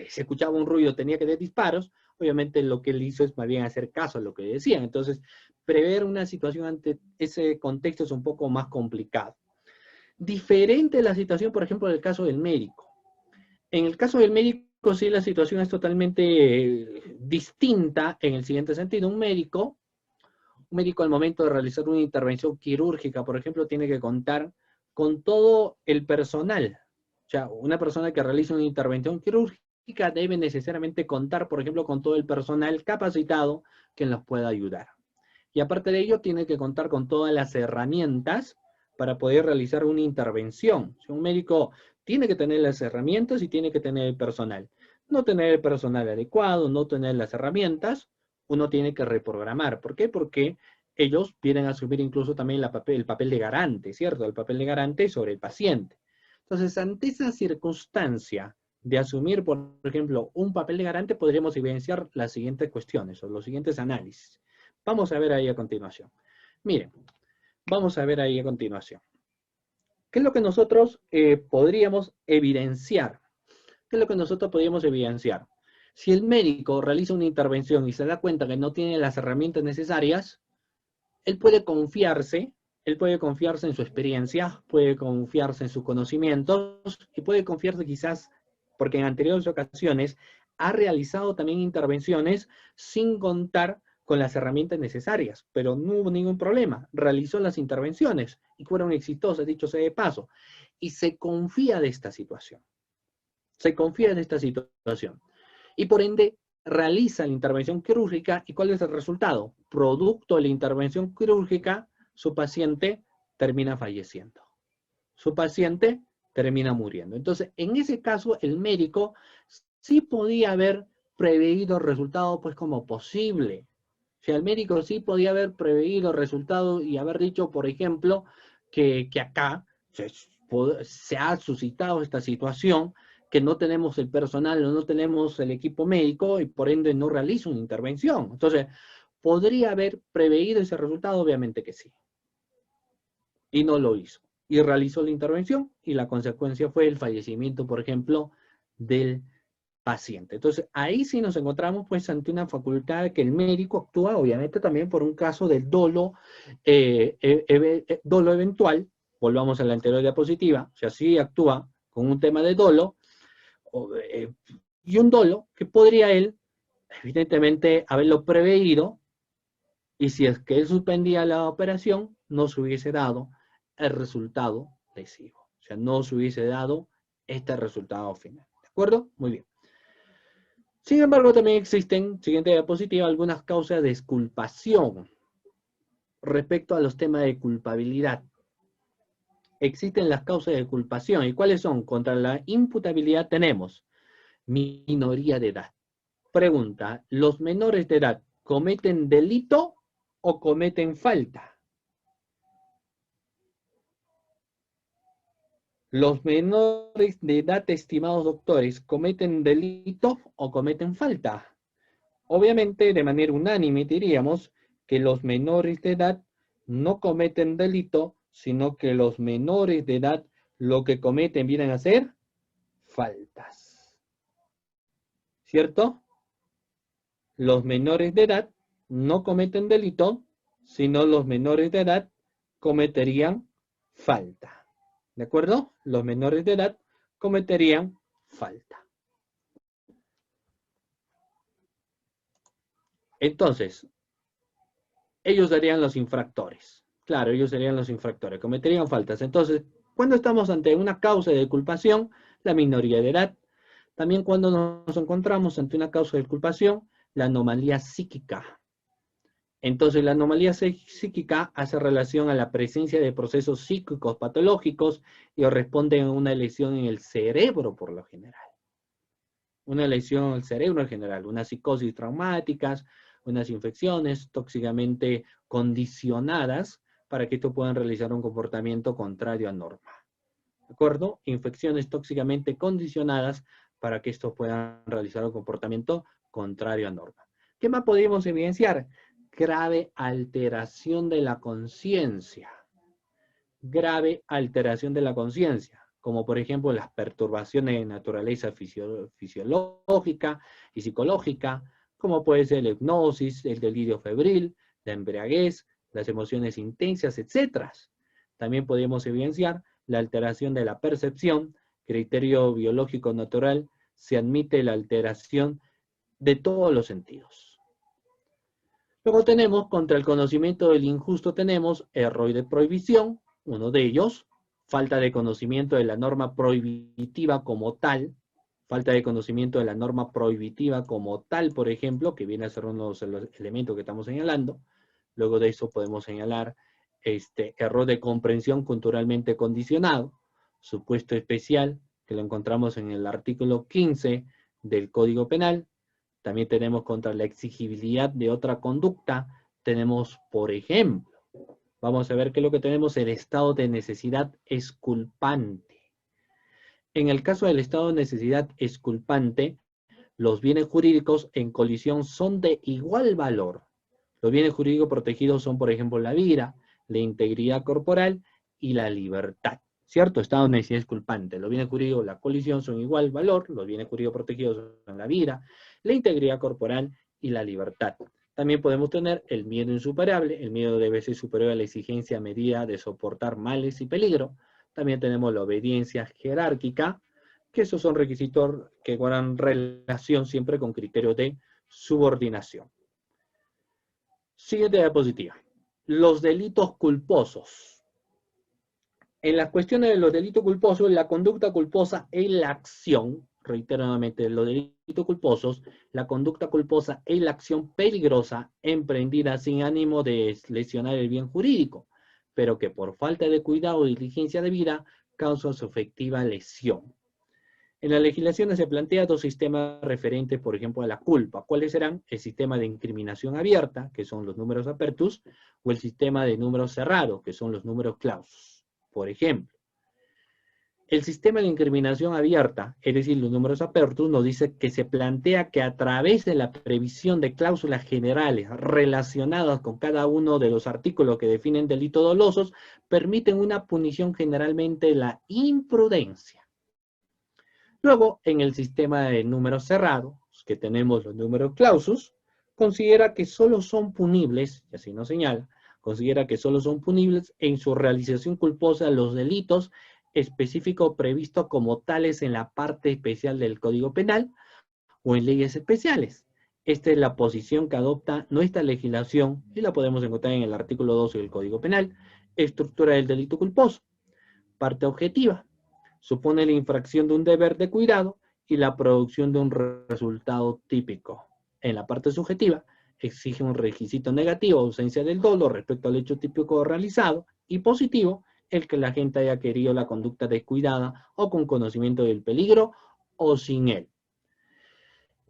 se escuchaba un ruido, tenía que dar disparos, obviamente lo que él hizo es más bien hacer caso a lo que decían. Entonces, prever una situación ante ese contexto es un poco más complicado. Diferente la situación, por ejemplo, del caso del médico. En el caso del médico, sí, la situación es totalmente distinta en el siguiente sentido. Un médico al momento de realizar una intervención quirúrgica, por ejemplo, tiene que contar con todo el personal. O sea, una persona que realiza una intervención quirúrgica debe necesariamente contar, por ejemplo, con todo el personal capacitado que nos pueda ayudar. Y aparte de ello, tiene que contar con todas las herramientas para poder realizar una intervención. Si un médico tiene que tener las herramientas y tiene que tener el personal. No tener el personal adecuado, no tener las herramientas, uno tiene que reprogramar. ¿Por qué? Porque ellos vienen a asumir incluso también el papel de garante, ¿cierto? El papel de garante sobre el paciente. Entonces, ante esa circunstancia de asumir, por ejemplo, un papel de garante, podríamos evidenciar las siguientes cuestiones o los siguientes análisis. Vamos a ver ahí a continuación. Miren, vamos a ver ahí a continuación. ¿Qué es lo que nosotros podríamos evidenciar? ¿Qué es lo que nosotros podríamos evidenciar? Si el médico realiza una intervención y se da cuenta que no tiene las herramientas necesarias, él puede confiarse en su experiencia, puede confiarse en sus conocimientos y puede confiarse quizás, porque en anteriores ocasiones ha realizado también intervenciones sin contar con las herramientas necesarias, pero no hubo ningún problema, realizó las intervenciones y fueron exitosas, dicho sea de paso, y se confía de esta situación. Se confía en esta situación. Y por ende, realiza la intervención quirúrgica. ¿Y cuál es el resultado? Producto de la intervención quirúrgica, su paciente termina falleciendo. Su paciente termina muriendo. Entonces, en ese caso, el médico sí podía haber preveído el resultado pues como posible. O sea, el médico sí podía haber preveído el resultado y haber dicho, por ejemplo, que acá se ha suscitado esta situación, que no tenemos el personal, no tenemos el equipo médico y por ende no realiza una intervención. Entonces, ¿podría haber preveído ese resultado? Obviamente que sí. Y no lo hizo. Y realizó la intervención y la consecuencia fue el fallecimiento, por ejemplo, del paciente. Entonces, ahí sí nos encontramos pues ante una facultad que el médico actúa, obviamente también por un caso del dolo, dolo eventual. Volvamos a la anterior diapositiva. O sea, sí actúa con un tema de dolo, y un dolo que podría él, evidentemente, haberlo preveído, y si es que él suspendía la operación, no se hubiese dado el resultado lesivo. O sea, no se hubiese dado este resultado final. ¿De acuerdo? Muy bien. Sin embargo, también existen, siguiente diapositiva, algunas causas de exculpación respecto a los temas de culpabilidad. Existen las causas de culpación. ¿Y cuáles son? Contra la imputabilidad tenemos minoría de edad. Pregunta, ¿los menores de edad cometen delito o cometen falta? ¿Los menores de edad, estimados doctores, cometen delito o cometen falta? Obviamente, de manera unánime diríamos que los menores de edad no cometen delito, sino que los menores de edad lo que cometen vienen a ser faltas. ¿Cierto? Los menores de edad no cometen delito, sino los menores de edad cometerían falta. ¿De acuerdo? Los menores de edad cometerían falta. Entonces, ellos serían los infractores. Claro, ellos serían los infractores, cometerían faltas. Entonces, cuando estamos ante una causa de culpación, la minoría de edad. También cuando nos encontramos ante una causa de culpación, la anomalía psíquica. Entonces, la anomalía psíquica hace relación a la presencia de procesos psíquicos patológicos y responden a una lesión en el cerebro por lo general. Una lesión en el cerebro en general, unas psicosis traumáticas, unas infecciones tóxicamente condicionadas para que estos puedan realizar un comportamiento contrario a norma. ¿De acuerdo? Infecciones tóxicamente condicionadas para que estos puedan realizar un comportamiento contrario a norma. ¿Qué más podemos evidenciar? Grave alteración de la conciencia. Grave alteración de la conciencia, como por ejemplo las perturbaciones de naturaleza fisiológica y psicológica, como puede ser la hipnosis, el delirio febril, la embriaguez, las emociones intensas, etc. También podemos evidenciar la alteración de la percepción, criterio biológico natural, se admite la alteración de todos los sentidos. Luego tenemos, contra el conocimiento del injusto tenemos error y de prohibición, uno de ellos, falta de conocimiento de la norma prohibitiva como tal, falta de conocimiento de la norma prohibitiva como tal, por ejemplo, que viene a ser uno de los elementos que estamos señalando. Luego de eso podemos señalar error de comprensión culturalmente condicionado, supuesto especial, que lo encontramos en el artículo 15 del Código Penal. También tenemos contra la exigibilidad de otra conducta, tenemos, por ejemplo, vamos a ver qué es lo que tenemos, el estado de necesidad exculpante. En el caso del estado de necesidad exculpante, los bienes jurídicos en colisión son de igual valor. Los bienes jurídicos protegidos son, por ejemplo, la vida, la integridad corporal y la libertad. ¿Cierto? Estado de necesidad exculpante. Los bienes jurídicos, la colisión son igual valor, los bienes jurídicos protegidos son la vida, la integridad corporal y la libertad. También podemos tener el miedo insuperable. El miedo debe ser superior a la exigencia medida de soportar males y peligro. También tenemos la obediencia jerárquica, que esos son requisitos que guardan relación siempre con criterios de subordinación. Siguiente diapositiva. Los delitos culposos. En las cuestiones de los delitos culposos, la conducta culposa es la acción, reitero nuevamente, los delitos culposos, la conducta culposa es la acción peligrosa emprendida sin ánimo de lesionar el bien jurídico, pero que por falta de cuidado o diligencia debida causa su efectiva lesión. En la legislación se plantea dos sistemas referentes, por ejemplo, a la culpa. ¿Cuáles serán? El sistema de incriminación abierta, que son los números apertus, o el sistema de números cerrados, que son los números clausus. Por ejemplo, el sistema de incriminación abierta, es decir, los números apertus, nos dice que se plantea que a través de la previsión de cláusulas generales relacionadas con cada uno de los artículos que definen delitos dolosos, permiten una punición generalmente de la imprudencia. Luego, en el sistema de números cerrados, que tenemos los números clausus, considera que solo son punibles, y así nos señala, considera que solo son punibles en su realización culposa los delitos específicos previstos como tales en la parte especial del Código Penal o en leyes especiales. Esta es la posición que adopta nuestra legislación y la podemos encontrar en el artículo 12 del Código Penal. Estructura del delito culposo. Parte objetiva. Supone la infracción de un deber de cuidado y la producción de un resultado típico. En la parte subjetiva, exige un requisito negativo, ausencia del dolo respecto al hecho típico realizado, y positivo, el que la gente haya querido la conducta descuidada o con conocimiento del peligro o sin él.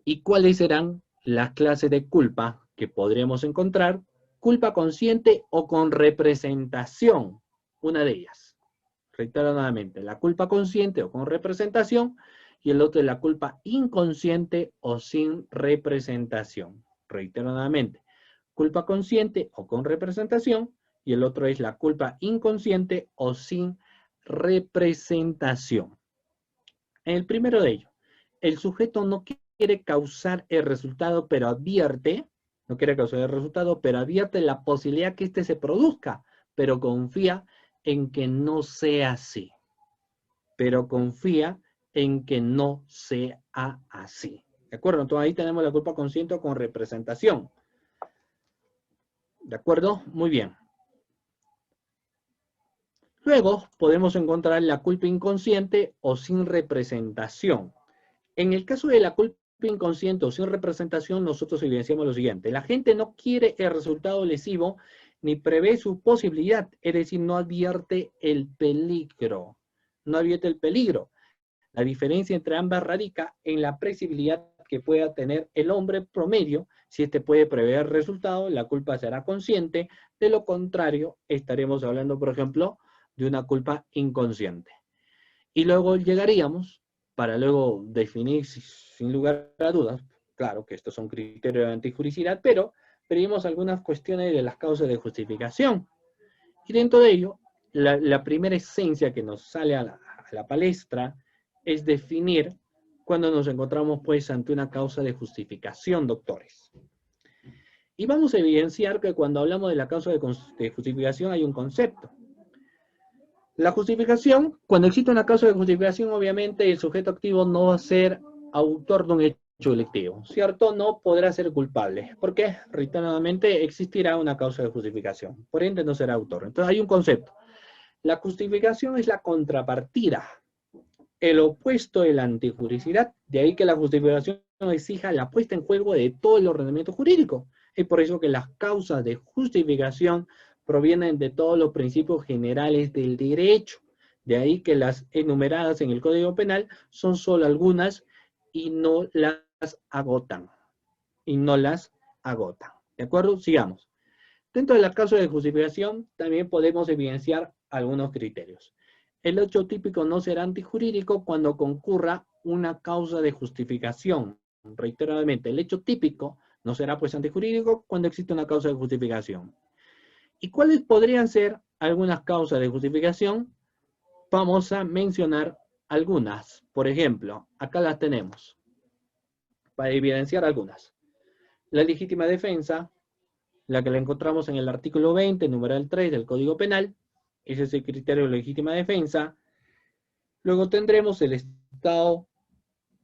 ¿Y cuáles serán las clases de culpa que podríamos encontrar? Culpa consciente o con representación, una de ellas. Reitero nuevamente, la culpa consciente o con representación, y el otro es la culpa inconsciente o sin representación. Reitero nuevamente, culpa consciente o con representación, y el otro es la culpa inconsciente o sin representación. En el primero de ellos, el sujeto no quiere causar el resultado, pero advierte, la posibilidad que éste se produzca, pero confía en que no sea así. ¿De acuerdo? Entonces ahí tenemos la culpa consciente con representación. ¿De acuerdo? Muy bien. Luego podemos encontrar la culpa inconsciente o sin representación. En el caso de la culpa inconsciente o sin representación, nosotros evidenciamos lo siguiente. La gente no quiere el resultado lesivo ni prevé su posibilidad, es decir, no advierte el peligro. No advierte el peligro. La diferencia entre ambas radica en la previsibilidad que pueda tener el hombre promedio. Si este puede prever el resultado, la culpa será consciente. De lo contrario, estaremos hablando, por ejemplo, de una culpa inconsciente. Y luego llegaríamos, para luego definir sin lugar a dudas, claro que estos son criterios de antijuricidad, pero vimos algunas cuestiones de las causas de justificación. Y dentro de ello, la primera esencia que nos sale a la palestra es definir cuando nos encontramos pues ante una causa de justificación, doctores. Y vamos a evidenciar que cuando hablamos de la causa de justificación hay un concepto. La justificación, cuando existe una causa de justificación, obviamente el sujeto activo no va a ser autor de un hecho delictivo, ¿cierto? No podrá ser culpable. ¿Por qué? Reiteradamente existirá una causa de justificación. Por ende no será autor. Entonces hay un concepto. La justificación es la contrapartida, el opuesto de la antijuricidad. De ahí que la justificación exija la puesta en juego de todo el ordenamiento jurídico. Es por eso que las causas de justificación provienen de todos los principios generales del derecho. De ahí que las enumeradas en el Código Penal son solo algunas y no las agotan. ¿De acuerdo? Sigamos. Dentro de las causas de justificación también podemos evidenciar algunos criterios. El hecho típico no será antijurídico cuando concurra una causa de justificación. Reiteradamente, el hecho típico no será pues antijurídico cuando existe una causa de justificación. ¿Y cuáles podrían ser algunas causas de justificación? Vamos a mencionar algunas. Por ejemplo, acá las tenemos, para evidenciar algunas. La legítima defensa, la que la encontramos en el artículo 20, numeral 3 del Código Penal. Ese es el criterio de legítima defensa. Luego tendremos el estado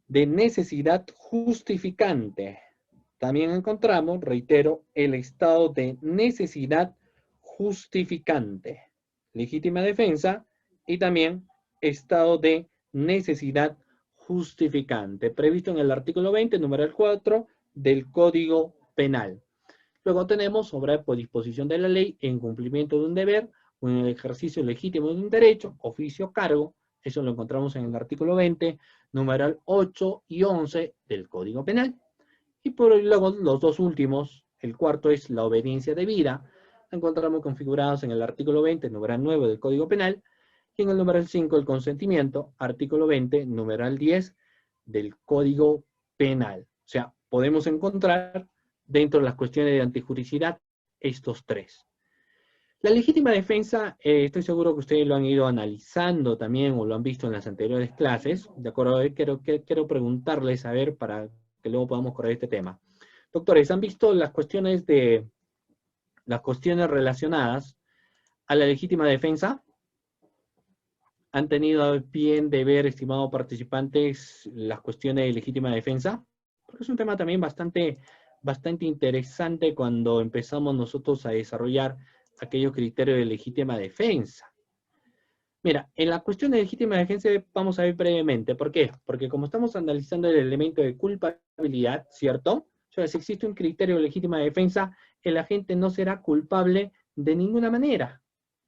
de necesidad justificante. También encontramos, reitero, el estado de necesidad justificante. Legítima defensa y también estado de necesidad justificante, previsto en el artículo 20, numeral 4 del Código Penal. Luego tenemos obra por disposición de la ley en cumplimiento de un deber o en el ejercicio legítimo de un derecho, oficio o cargo. Eso lo encontramos en el artículo 20, numeral 8 y 11 del Código Penal. Y por luego los dos últimos, el cuarto es la obediencia debida. La encontramos configurados en el artículo 20, numeral 9 del Código Penal. Y en el numeral 5, el consentimiento, artículo 20, numeral 10 del Código Penal. O sea, podemos encontrar dentro de las cuestiones de antijuricidad estos tres. La legítima defensa, estoy seguro que ustedes lo han ido analizando también o lo han visto en las anteriores clases. De acuerdo, quiero preguntarles a ver para que luego podamos correr este tema. Doctores, ¿han visto las cuestiones relacionadas a la legítima defensa? ¿Han tenido bien de ver, estimados participantes, las cuestiones de legítima defensa? Porque es un tema también bastante interesante cuando empezamos nosotros a desarrollar aquellos criterios de legítima defensa. Mira, en la cuestión de legítima defensa vamos a ver brevemente. ¿Por qué? Porque como estamos analizando el elemento de culpabilidad, ¿cierto? O sea, si existe un criterio de legítima defensa, el agente no será culpable de ninguna manera.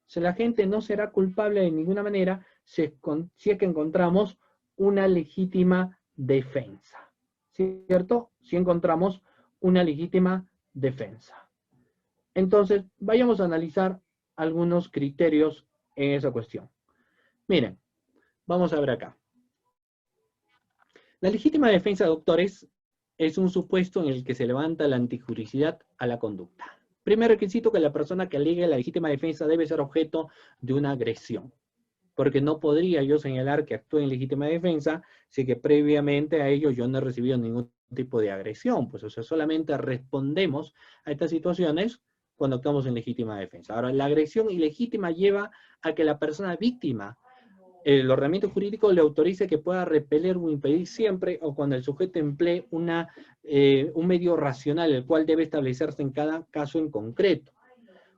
O sea, el agente no será culpable de ninguna manera si es que encontramos una legítima defensa. ¿Cierto? Si encontramos una legítima defensa. Entonces, vayamos a analizar algunos criterios en esa cuestión. Miren, vamos a ver acá. La legítima defensa, doctores, es un supuesto en el que se levanta la antijuricidad a la conducta. Primer requisito, que la persona que alegue la legítima defensa debe ser objeto de una agresión. Porque no podría yo señalar que actúe en legítima defensa si que previamente a ello yo no he recibido ningún tipo de agresión. Pues, o sea, solamente respondemos a estas situaciones cuando actuamos en legítima defensa. Ahora, la agresión ilegítima lleva a que la persona víctima, el ordenamiento jurídico le autorice que pueda repeler o impedir siempre o cuando el sujeto emplee un medio racional, el cual debe establecerse en cada caso en concreto.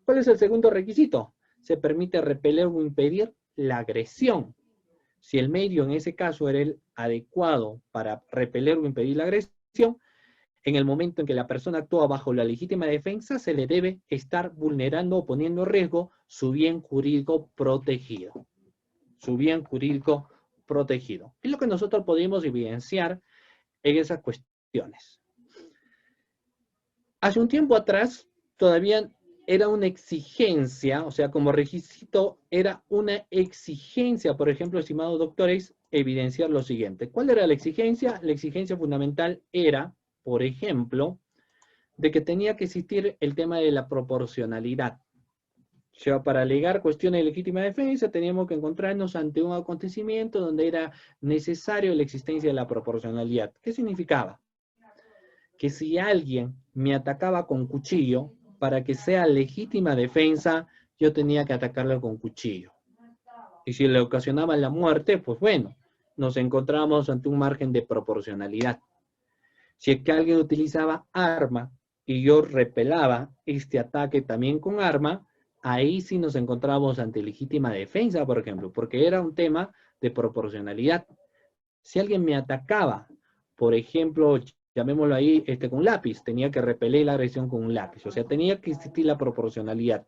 ¿Cuál es el segundo requisito? Se permite repeler o impedir la agresión. Si el medio en ese caso era el adecuado para repeler o impedir la agresión, en el momento en que la persona actúa bajo la legítima defensa, se le debe estar vulnerando o poniendo en riesgo su bien jurídico protegido. Su bien jurídico protegido. Es lo que nosotros podemos evidenciar en esas cuestiones. Hace un tiempo atrás, todavía era una exigencia, o sea, como requisito, era una exigencia, por ejemplo, estimados doctores, evidenciar lo siguiente. ¿Cuál era la exigencia? La exigencia fundamental era, por ejemplo, de que tenía que existir el tema de la proporcionalidad. O sea, para alegar cuestiones de legítima defensa, teníamos que encontrarnos ante un acontecimiento donde era necesario la existencia de la proporcionalidad. ¿Qué significaba? Que si alguien me atacaba con cuchillo, para que sea legítima defensa, yo tenía que atacarlo con cuchillo. Y si le ocasionaba la muerte, pues bueno, nos encontramos ante un margen de proporcionalidad. Si es que alguien utilizaba arma y yo repelaba este ataque también con arma, ahí sí nos encontramos ante legítima defensa, por ejemplo, porque era un tema de proporcionalidad. Si alguien me atacaba, por ejemplo, llamémoslo ahí con un lápiz, tenía que repeler la agresión con un lápiz, o sea, tenía que existir la proporcionalidad.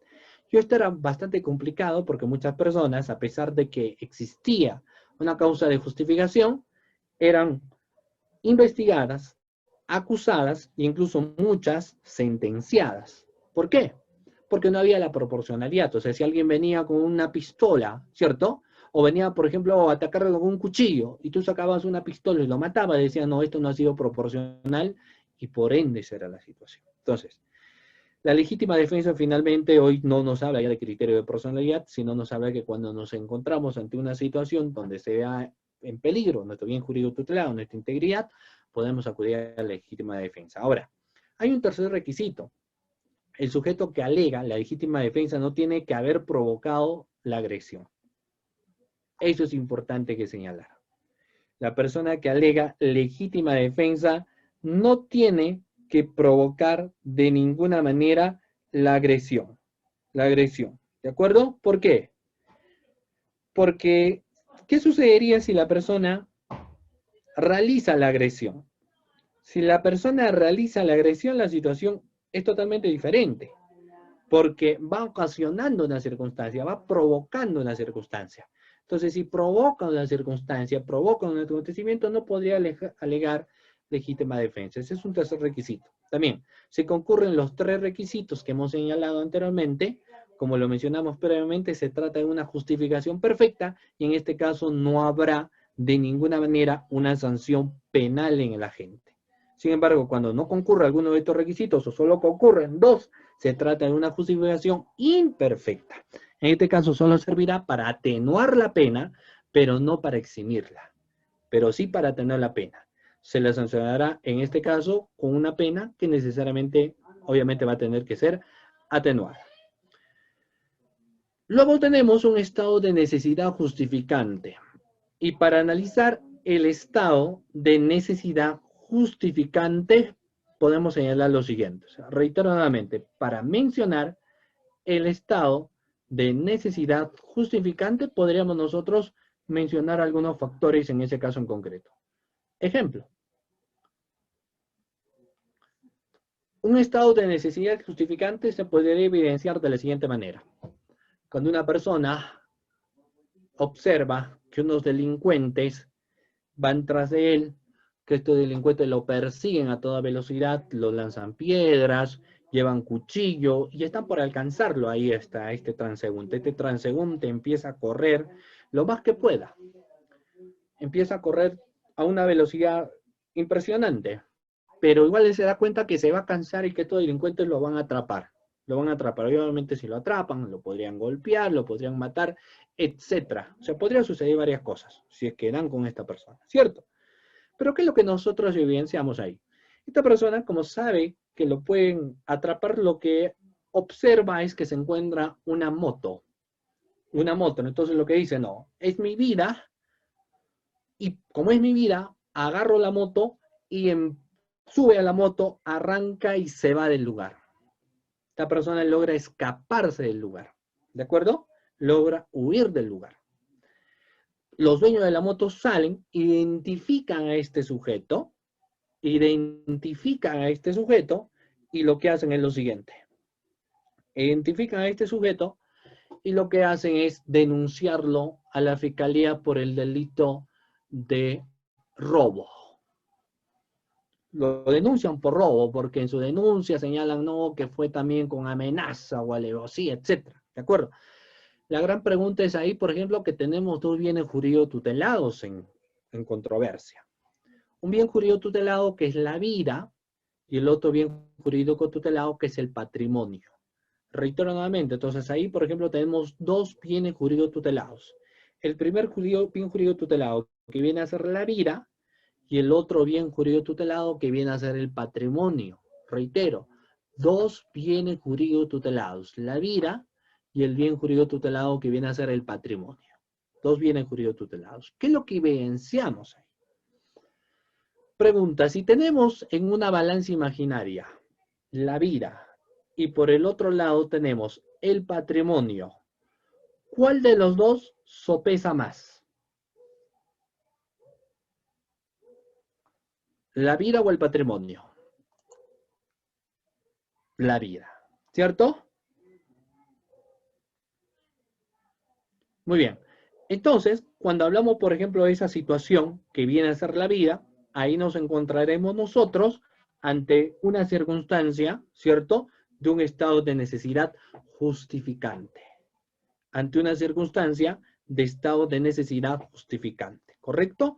Y esto era bastante complicado porque muchas personas, a pesar de que existía una causa de justificación, eran investigadas, acusadas e incluso muchas sentenciadas. ¿Por qué? Porque no había la proporcionalidad. O sea, si alguien venía con una pistola, ¿cierto? O venía, por ejemplo, a atacarlo con un cuchillo y tú sacabas una pistola y lo matabas, decían, no, esto no ha sido proporcional y por ende esa era la situación. Entonces, la legítima defensa finalmente hoy no nos habla ya de criterio de proporcionalidad, sino nos habla que cuando nos encontramos ante una situación donde se vea en peligro nuestro bien jurídico tutelado, nuestra integridad, podemos acudir a la legítima defensa. Ahora, hay un tercer requisito. El sujeto que alega la legítima defensa no tiene que haber provocado la agresión. Eso es importante que señalar. La persona que alega legítima defensa no tiene que provocar de ninguna manera la agresión. La agresión. ¿De acuerdo? ¿Por qué? Porque, ¿qué sucedería si la persona realiza la agresión? Si la persona realiza la agresión, la situación es totalmente diferente. Porque va ocasionando una circunstancia, va provocando una circunstancia. Entonces, si provoca una circunstancia, provoca un acontecimiento, no podría alegar legítima defensa. Ese es un tercer requisito. También, si concurren los tres requisitos que hemos señalado anteriormente, como lo mencionamos previamente, se trata de una justificación perfecta y en este caso no habrá de ninguna manera una sanción penal en el agente. Sin embargo, cuando no concurre alguno de estos requisitos o solo concurren dos, se trata de una justificación imperfecta. En este caso solo servirá para atenuar la pena, pero no para eximirla, pero sí para atenuar la pena. Se la sancionará en este caso con una pena que necesariamente, obviamente va a tener que ser atenuada. Luego tenemos un estado de necesidad justificante. Y para analizar el estado de necesidad justificante, podemos señalar lo siguiente. O sea, reitero nuevamente, para mencionar el estado de necesidad justificante, podríamos nosotros mencionar algunos factores en ese caso en concreto. Ejemplo. Un estado de necesidad justificante se podría evidenciar de la siguiente manera. Cuando una persona observa que unos delincuentes van tras de él, que estos delincuentes lo persiguen a toda velocidad, lo lanzan piedras, llevan cuchillo y están por alcanzarlo. Ahí está este transeúnte. Este transeúnte empieza a correr lo más que pueda. Empieza a correr a una velocidad impresionante, pero igual él se da cuenta que se va a cansar y que estos delincuentes lo van a atrapar. Lo van a atrapar. Obviamente si lo atrapan, lo podrían golpear, lo podrían matar, etc. O sea, podría suceder varias cosas si es que dan con esta persona, ¿cierto? Pero ¿qué es lo que nosotros evidenciamos ahí? Esta persona, como sabe que lo pueden atrapar, lo que observa es que se encuentra una moto. Una moto. Entonces lo que dice, no, es mi vida. Y como es mi vida, agarro la moto y sube a la moto, arranca y se va del lugar. Esta persona logra escaparse del lugar. ¿De acuerdo? Logra huir del lugar. Los dueños de la moto salen, identifican a este sujeto, y lo que hacen es lo siguiente. Identifican a este sujeto y lo que hacen es denunciarlo a la fiscalía por el delito de robo. Lo denuncian por robo porque en su denuncia señalan no, que fue también con amenaza o alevosía, etc. ¿De acuerdo? La gran pregunta es ahí, por ejemplo, que tenemos dos bienes jurídicos tutelados en controversia. Un bien jurídico tutelado que es la vida y el otro bien jurídico tutelado que es el patrimonio. Reitero nuevamente, entonces ahí, por ejemplo, tenemos dos bienes jurídicos tutelados. El primer bien jurídico tutelado que viene a ser la vida y el otro bien jurídico tutelado que viene a ser el patrimonio. Reitero, dos bienes jurídicos tutelados, la vida y el bien jurídico tutelado que viene a ser el patrimonio. Dos bienes jurídicos tutelados. ¿Qué es lo que evidenciamos ahí? Pregunta, si tenemos en una balanza imaginaria la vida y por el otro lado tenemos el patrimonio, ¿cuál de los dos sopesa más? ¿La vida o el patrimonio? La vida, ¿cierto? Muy bien. Entonces, cuando hablamos, por ejemplo, de esa situación que viene a ser la vida, ahí nos encontraremos nosotros ante una circunstancia, ¿cierto?, de un estado de necesidad justificante. Ante una circunstancia de estado de necesidad justificante, ¿correcto?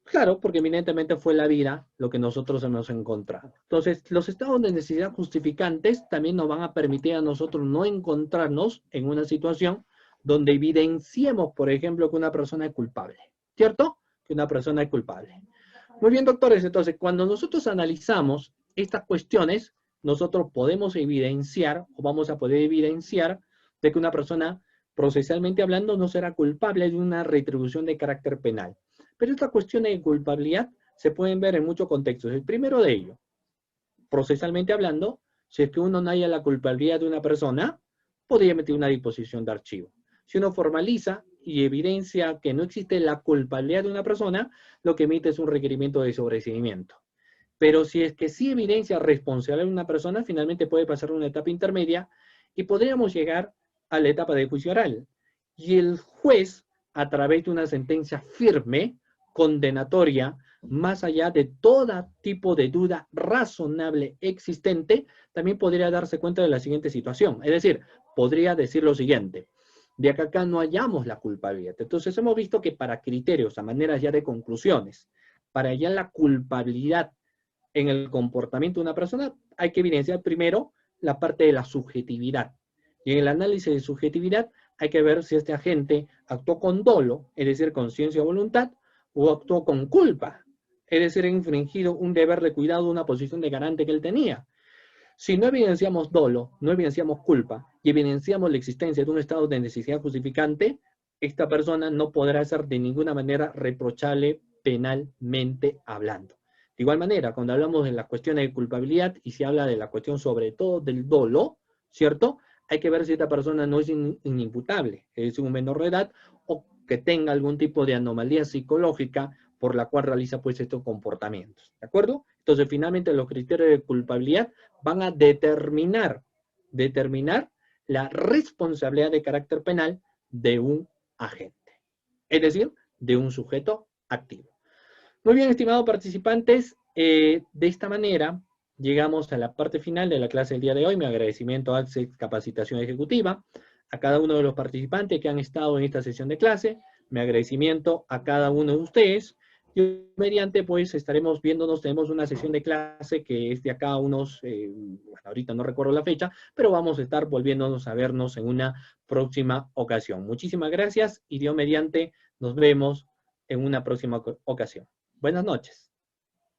Claro, porque evidentemente fue la vida lo que nosotros hemos encontrado. Entonces, los estados de necesidad justificantes también nos van a permitir a nosotros no encontrarnos en una situación donde evidenciemos, por ejemplo, que una persona es culpable, ¿cierto? Que una persona es culpable. Muy bien, doctores, entonces, cuando nosotros analizamos estas cuestiones, nosotros podemos evidenciar, o vamos a poder evidenciar, de que una persona, procesalmente hablando, no será culpable de una retribución de carácter penal. Pero estas cuestiones de culpabilidad se pueden ver en muchos contextos. El primero de ellos, procesalmente hablando, si es que uno no halla la culpabilidad de una persona, podría emitir una disposición de archivo. Si uno formaliza y evidencia que no existe la culpabilidad de una persona, lo que emite es un requerimiento de sobreseimiento. Pero si es que sí evidencia responsabilidad de una persona, finalmente puede pasar a una etapa intermedia y podríamos llegar a la etapa de juicio oral. Y el juez, a través de una sentencia firme, condenatoria, más allá de todo tipo de duda razonable existente, también podría darse cuenta de la siguiente situación. Es decir, podría decir lo siguiente: de acá no hallamos la culpabilidad. Entonces hemos visto que para criterios, a manera ya de conclusiones, para hallar la culpabilidad en el comportamiento de una persona, hay que evidenciar primero la parte de la subjetividad. Y en el análisis de subjetividad hay que ver si este agente actuó con dolo, es decir, conciencia o voluntad, o actuó con culpa, es decir, ha infringido un deber de cuidado, una posición de garante que él tenía. Si no evidenciamos dolo, no evidenciamos culpa, y evidenciamos la existencia de un estado de necesidad justificante, esta persona no podrá ser de ninguna manera reprochable penalmente hablando. De igual manera, cuando hablamos de las cuestiones de culpabilidad y se habla de la cuestión sobre todo del dolo, ¿cierto?, hay que ver si esta persona no es inimputable, es decir, un menor de edad, o que tenga algún tipo de anomalía psicológica por la cual realiza pues estos comportamientos, ¿de acuerdo? Entonces, finalmente, los criterios de culpabilidad van a determinar la responsabilidad de carácter penal de un agente, es decir, de un sujeto activo. Muy bien, estimados participantes, de esta manera llegamos a la parte final de la clase del día de hoy. Mi agradecimiento a Access Capacitación Ejecutiva, a cada uno de los participantes que han estado en esta sesión de clase, mi agradecimiento a cada uno de ustedes. Y mediante, pues, estaremos viéndonos, tenemos una sesión de clase que es de acá a unos, bueno, ahorita no recuerdo la fecha, pero vamos a estar volviéndonos a vernos en una próxima ocasión. Muchísimas gracias y Dios mediante, nos vemos en una próxima ocasión. Buenas noches.